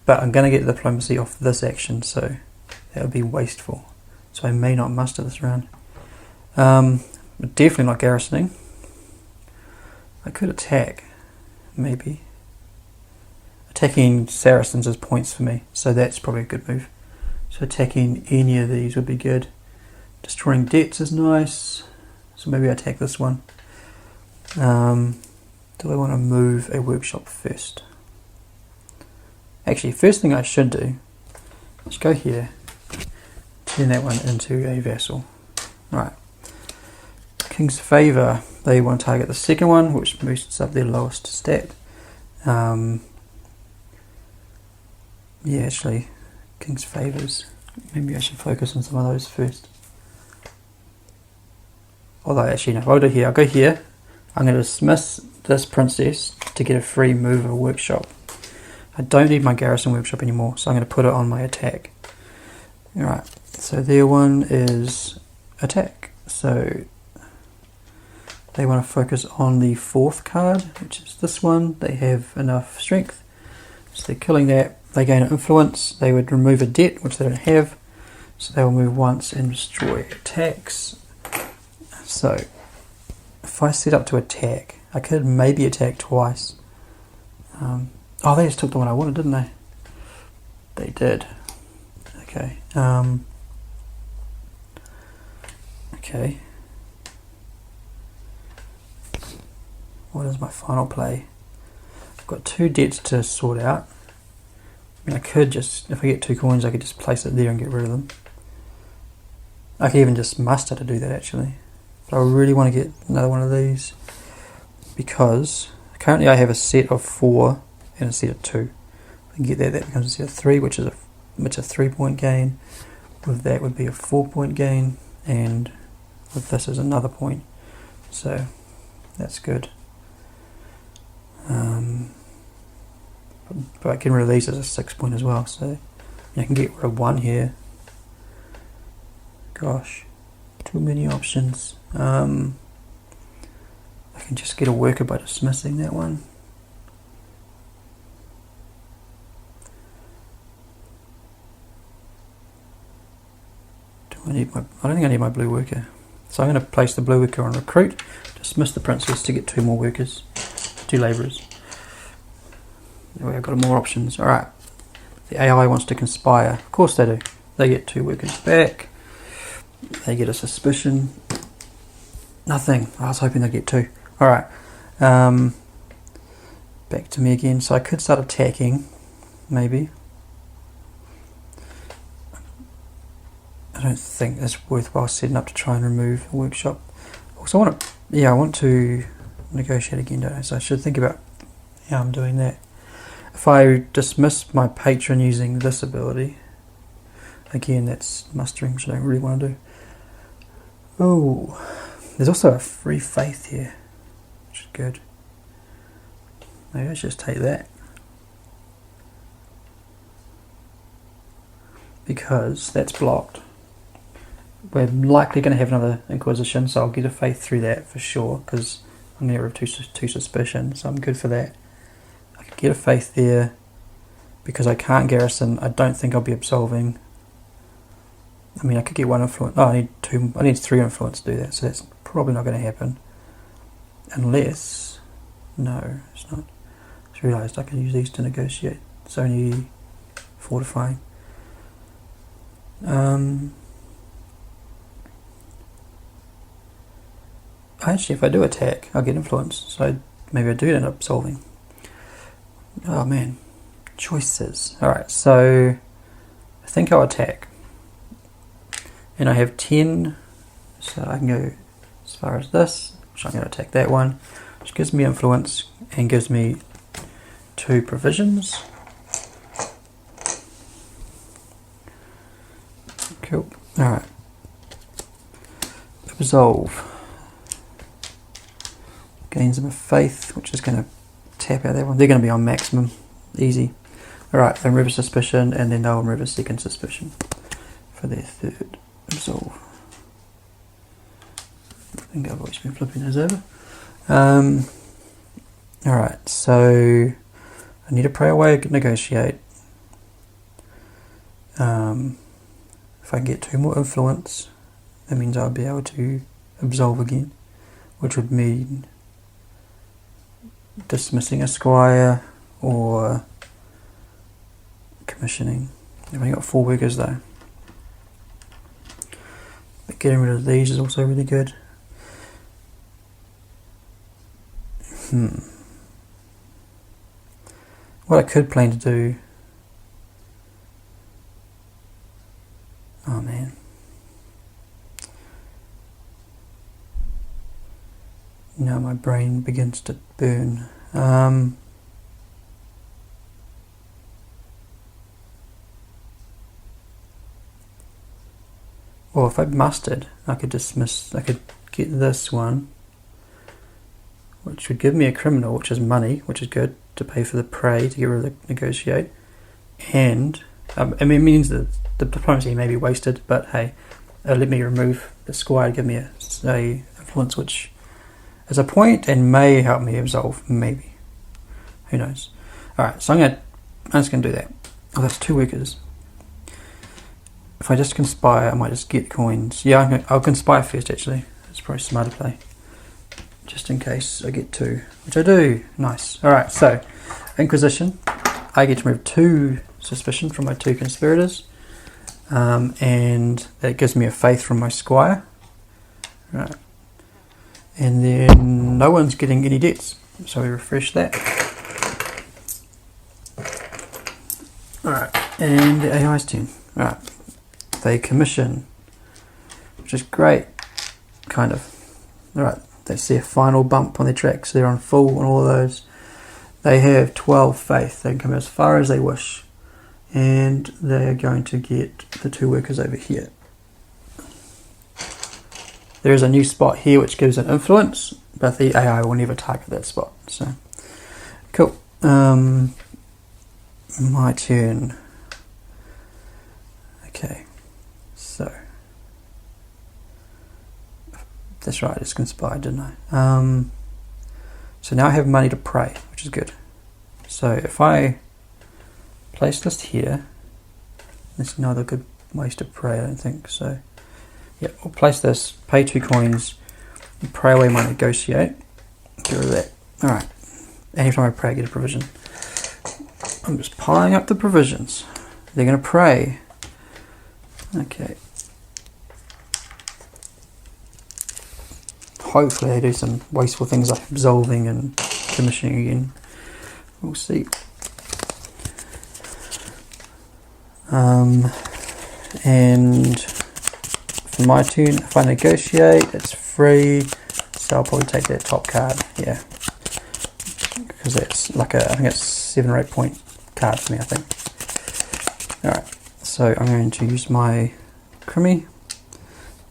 But I'm going to get the diplomacy off this action, so that would be wasteful. So I may not muster this round. Definitely not garrisoning. I could attack, maybe. Attacking Saracens is points for me, so that's probably a good move. So attacking any of these would be good. Destroying debts is nice, so maybe I attack this one. Do I want to move a workshop first? Actually, first thing I should do is go here, turn that one into a vassal. Right. King's Favour, they want to target the second one, which boosts up their lowest stat. Yeah, actually, King's Favours. Maybe I should focus on some of those first. Although, actually, no, I'll do here. I'll go here. I'm going to dismiss this princess to get a free move of a workshop. I don't need my garrison workshop anymore, so I'm going to put it on my attack. Alright, so their one is attack. So they want to focus on the 4th card, which is this one. They have enough strength, so they're killing that. They gain influence. They would remove a debt, which they don't have, so they will move once and destroy attacks. So if I set up to attack, I could maybe attack twice. Oh, they just took the one I wanted, didn't they? They did. Okay. Okay. What is my final play? I've got 2 debts to sort out. I mean, I could just, if I get 2 coins, I could just place it there and get rid of them. I could even just muster to do that, actually. But I really want to get another one of these, because currently I have a set of 4 and a set of 2. I can get that becomes a set of 3, which is a 3-point gain. With that would be a 4-point gain, and with this is another point. So that's good. But I can rid of these as a 6-point as well, so I can get rid of 1 here. Gosh, too many options. I can just get a worker by dismissing that one. I don't think I need my blue worker. So I'm going to place the blue worker on recruit, dismiss the princess to get 2 more workers, 2 labourers. That way I've got more options. Alright, the AI wants to conspire. Of course they do. They get 2 workers back. They get a suspicion. Nothing. I was hoping they'd get 2. Alright. Back to me again. So I could start attacking, maybe. I don't think it's worthwhile setting up to try and remove a workshop. Also, I want to negotiate again, don't I? So I should think about how I'm doing that. If I dismiss my patron using this ability, again, that's mustering, which I don't really want to do. Oh, there's also a free faith here, which is good. Maybe I should just take that. Because that's blocked. We're likely going to have another Inquisition, so I'll get a faith through that for sure, because I'm near of two suspicion, so I'm good for that. I could get a faith there, because I can't garrison. I don't think I'll be absolving. I mean, I could get 1 influence. Oh, I need 3 influence to do that, so that's probably not going to happen. Unless, no, it's not. I just realised I can use these to negotiate. It's only fortifying. Actually, if I do attack, I'll get influence, so maybe I do end up solving. Oh man, choices. Alright, so I think I'll attack. And I have 10, so I can go as far as this, which I'm going to attack that one, which gives me influence and gives me 2 provisions. Cool. Alright. Absolve. Gains them a faith, which is going to tap out that one. They're going to be on maximum. Easy. Alright, then remove a suspicion, and then they'll remove a second suspicion for their 3rd absolve. I think I've always been flipping those over. Alright, so I need to pray away, negotiate. If I can get 2 more influence, that means I'll be able to absolve again, which would mean dismissing a squire or commissioning. I've only got 4 workers though. But getting rid of these is also really good. What I could plan to do... Oh man. Now my brain begins to burn. Well, if I mustered, I could get this one, which would give me a criminal, which is money, which is good, to pay for the prey, to get rid of the negotiate. And, I mean, it means that the diplomacy may be wasted, but hey, let me remove the squire, give me a influence, which is a point and may help me absolve, maybe. Who knows? Alright, so I'm just going to do that. Oh, that's 2 workers. If I just conspire, I might just get coins. Yeah, I'll conspire first, actually. It's probably smarter play. Just in case I get 2, which I do. Nice. Alright, so, Inquisition. I get to remove 2 suspicion from my 2 conspirators. And that gives me a faith from my squire. Right. And then no one's getting any debts. So we refresh that. Alright, and the AI's turn. Alright. They commission, which is great, kind of. Alright, they see a final bump on their tracks, they're on full on all of those. They have 12 faith, they can come as far as they wish. And they're going to get the 2 workers over here. There is a new spot here which gives an influence, but the AI will never target that spot. So, cool. My turn. Okay. So, that's right, I just conspired, didn't I? So now I have money to pray, which is good. So if I place this here, there's no other good ways to pray, I don't think. So, yeah, I'll place this, pay 2 coins, and pray away my negotiate. Get rid of that. Alright. Anytime I pray, I get a provision. I'm just piling up the provisions. They're going to pray. Okay. hopefully they do some wasteful things like absolving and commissioning again. We'll see. And for my turn, if I negotiate, it's free, so I'll probably take that top card, yeah, because that's like I think it's 7 or 8 point card for me, I think. Alright, so I'm going to use my Crimmy.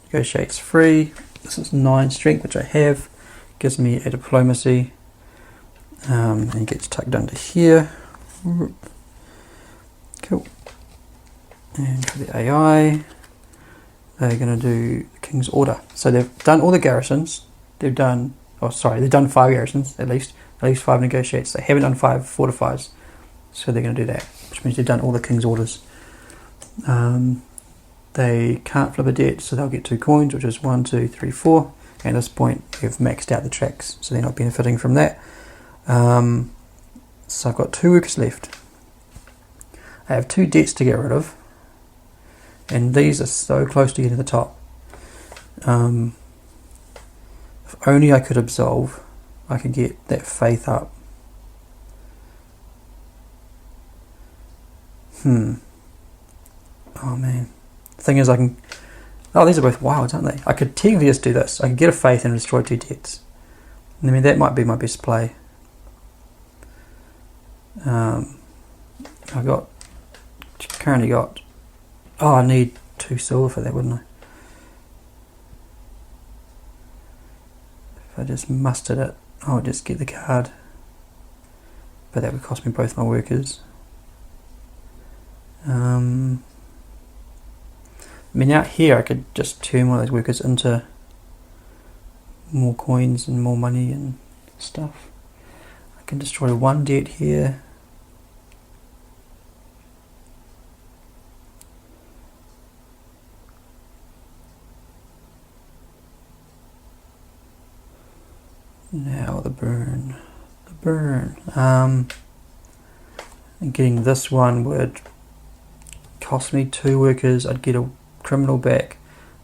Negotiate's free. This is 9 strength, which I have, gives me a diplomacy, and it gets tucked under here. Cool. And for the AI, they're going to do the King's Order. So they've done all the garrisons. They've done 5 garrisons at least 5 negotiates. They haven't done 5 fortifies, so they're going to do that, which means they've done all the King's Orders. They can't flip a debt, so they'll get 2 coins, which is 1, 2, 3, 4. And at this point, they've maxed out the tracks, so they're not benefiting from that. So I've got 2 workers left. I have 2 debts to get rid of. And these are so close to getting to the top. If only I could absolve, I could get that faith up. Oh man. The thing is, I can... Oh, these are both wilds, aren't they? I could technically just do this. I could get a faith and destroy 2 debts. I mean, that might be my best play. I've currently got... Oh, I need 2 silver for that, wouldn't I? If I just mustered it, I'll just get the card. But that would cost me both my workers. I mean, out here I could just turn one of those workers into more coins and more money and stuff. I can destroy 1 debt here. Now the burn. And getting this one would cost me 2 workers. I'd get a criminal back.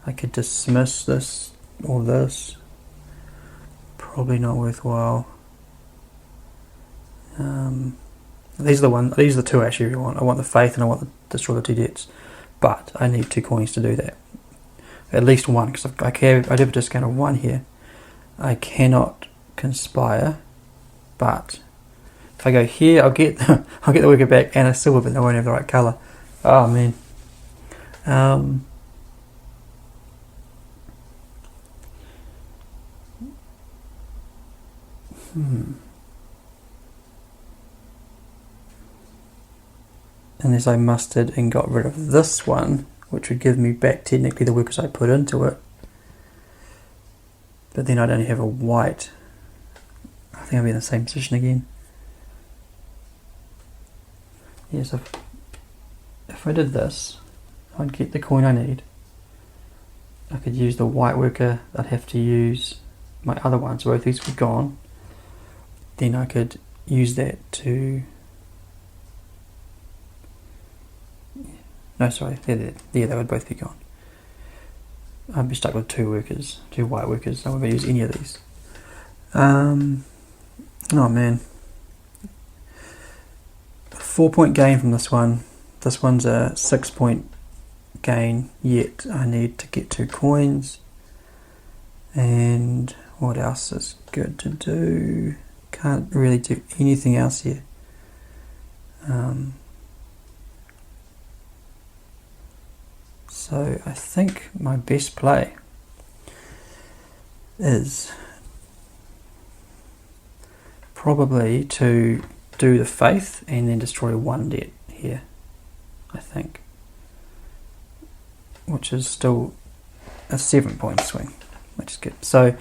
I could dismiss this or this. Probably not worthwhile. These are the 2 I actually want. I want the faith and I want to destroy the 2 debts. But I need 2 coins to do that. At least 1, because I have a discount of 1 here. I cannot conspire, but if I go here, I'll get the worker back and a silver, but they won't have the right colour. Oh man. Unless I mustered and got rid of this one, which would give me back technically the workers I put into it. But then I'd only have a white. I think I'll be in the same position again. Yes, if I did this, I'd get the coin I need. I could use the white worker. I'd have to use my other one, so both these were gone. Then I could use that to... No, sorry, yeah, they would both be gone. I'd be stuck with 2 workers, 2 white workers. I won't be able to use any of these. Oh man. 4 point gain from this one. This one's a 6 point gain, yet I need to get 2 coins. And what else is good to do? Can't really do anything else here. So I think my best play is probably to do the faith and then destroy 1 debt here, I think, which is still a 7 point swing, which is good. So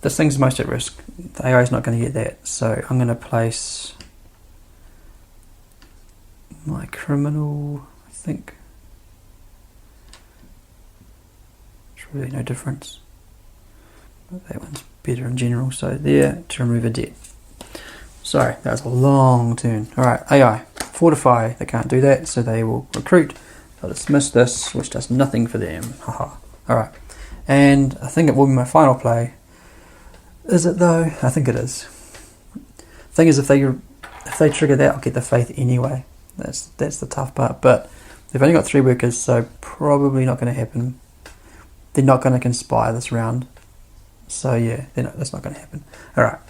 this thing's most at risk. The AI is not going to get that, so I'm going to place my criminal, I think. Really no difference, but that one's better in general, so there, to remove a debt. Sorry, that was a long turn. Alright, AI, fortify, they can't do that, so they will recruit. They'll dismiss this, which does nothing for them. Haha. Alright, and I think it will be my final play. Is it though? I think it is. Thing is, if they trigger that, I'll get the faith anyway. That's the tough part. But they've only got 3 workers, so probably not going to happen. They're not going to conspire this round. So yeah, that's not going to happen. Alright.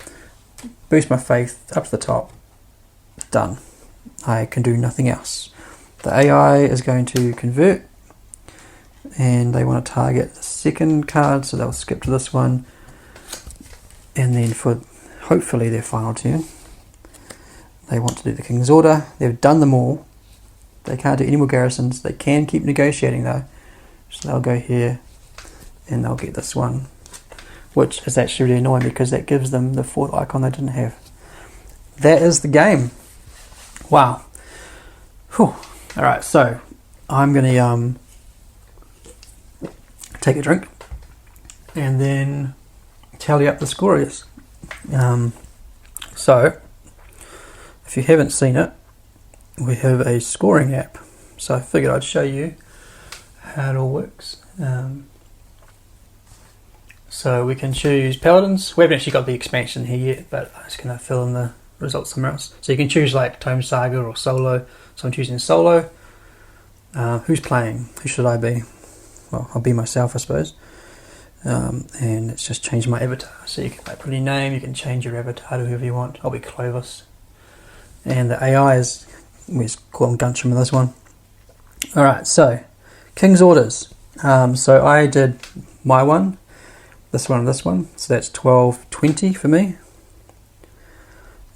Boost my faith up to the top. Done. I can do nothing else. The AI is going to convert. And they want to target the second card, so they'll skip to this one. And then for hopefully their final turn, they want to do the King's Order. They've done them all. They can't do any more garrisons. They can keep negotiating though. So they'll go here and they'll get this one, which is actually really annoying because that gives them the 4th icon they didn't have. That is the game. Wow. Whew. Alright, so I'm going to take a drink and then tally up the scores. So if you haven't seen it, we have a scoring app, so I figured I'd show you how it all works. So we can choose Paladins. We haven't actually got the expansion here yet, but I'm just going to fill in the results somewhere else. So you can choose like Tome Saga or Solo. So I'm choosing Solo. Who's playing? Who should I be? Well, I'll be myself, I suppose. And let's just change my avatar. So you can put your name, you can change your avatar to whoever you want. I'll be Clovis. And the AI is, we just call him Guntram in this one. Alright, so King's Orders. So I did my one, this one and this one. So that's 1220 for me.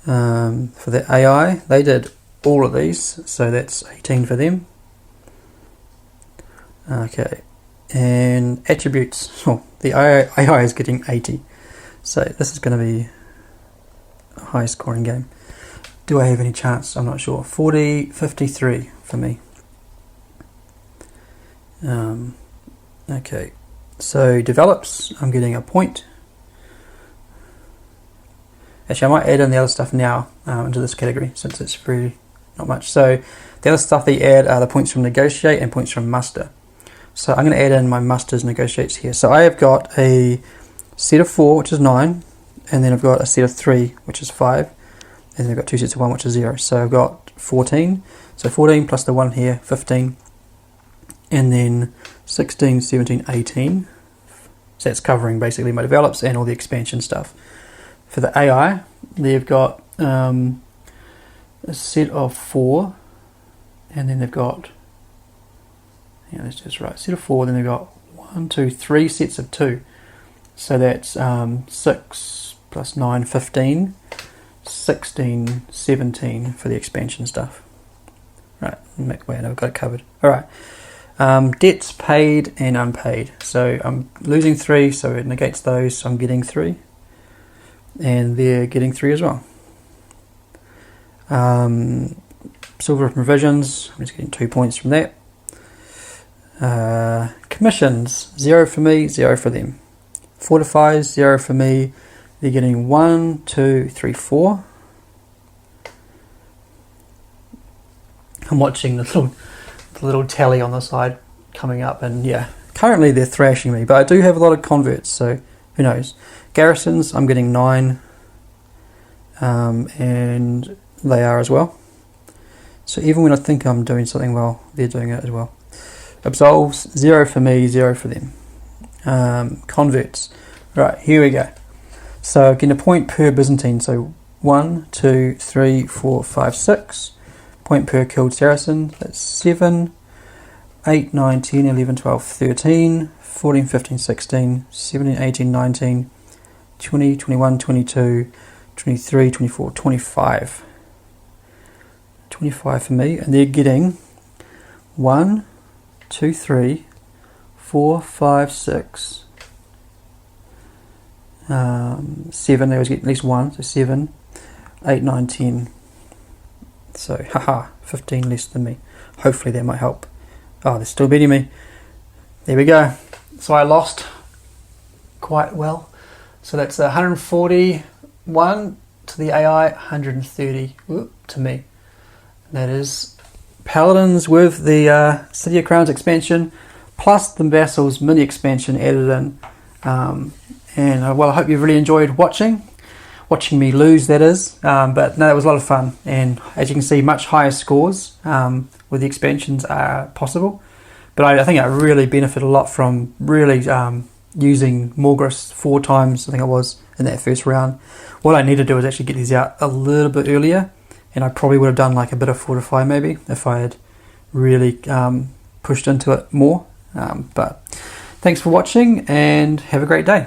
For the AI, they did all of these. So that's 18 for them. Okay. And attributes, the AI is getting 80. So this is going to be a high scoring game. Do I have any chance? I'm not sure. 53 for me. Okay, so develops, I'm getting a point. Actually, I might add in the other stuff now into this category since it's really not much. So the other stuff they add are the points from negotiate and points from muster. So I'm going to add in my musters negotiates here. So I have got a set of 4, which is 9, and then I've got a set of 3, which is 5, and then I've got 2 sets of 1, which is 0. So I've got 14. So 14 plus the 1 here, 15, and then 16, 17, 18. So that's covering basically my develops and all the expansion stuff. For the AI, they've got a set of 4, and then they've got, let's just write set of 4, then they've got 1, 2, 3 sets of 2. So that's 6 plus 9, 15, 16, 17 for the expansion stuff. Right, wait, I've got it covered. Alright, debts paid and unpaid. So I'm losing 3, so it negates those, so I'm getting 3. And they're getting 3 as well. Silver provisions, I'm just getting 2 points from that. Commissions, 0 for me, 0 for them. Fortifies, 0 for me. They're getting 1, 2, 3, 4. I'm watching the little tally on the side coming up, and yeah, currently they're thrashing me, but I do have a lot of converts, so who knows. Garrisons, I'm getting 9, and they are as well. So even when I think I'm doing something well, they're doing it as well. Absolves, 0 for me, 0 for them. Converts. Right, here we go. So getting a point per Byzantine. So 1, 2, 3, 4, 5, 6. Point per killed Saracen. That's 7, 8, 9, 10, 11, 12, 13, 14, 15, 16, 17, 18, 19, 20, 21, 22, 23, 24, 25. 25 for me. And they're getting 1, 2, 3, 4, 5, 6, 7. They always get at least 1, so 7, 8, 9, 10. So, 15 less than me. Hopefully that might help. Oh, they're still beating me. There we go. So I lost quite well. So that's 141 to the AI, 130 to me. And that is Paladins with the City of Crowns expansion, plus the Vassals Mini-Expansion added in. And and well, I hope you've really enjoyed watching me lose, that is. But no, it was a lot of fun, and as you can see, much higher scores with the expansions are possible. But I think I really benefit a lot from really using Morgris 4 times, I think it was, in that first round. What I need to do is actually get these out a little bit earlier, and I probably would have done like a bit of Fortify maybe if I had really pushed into it more. But thanks for watching, and have a great day.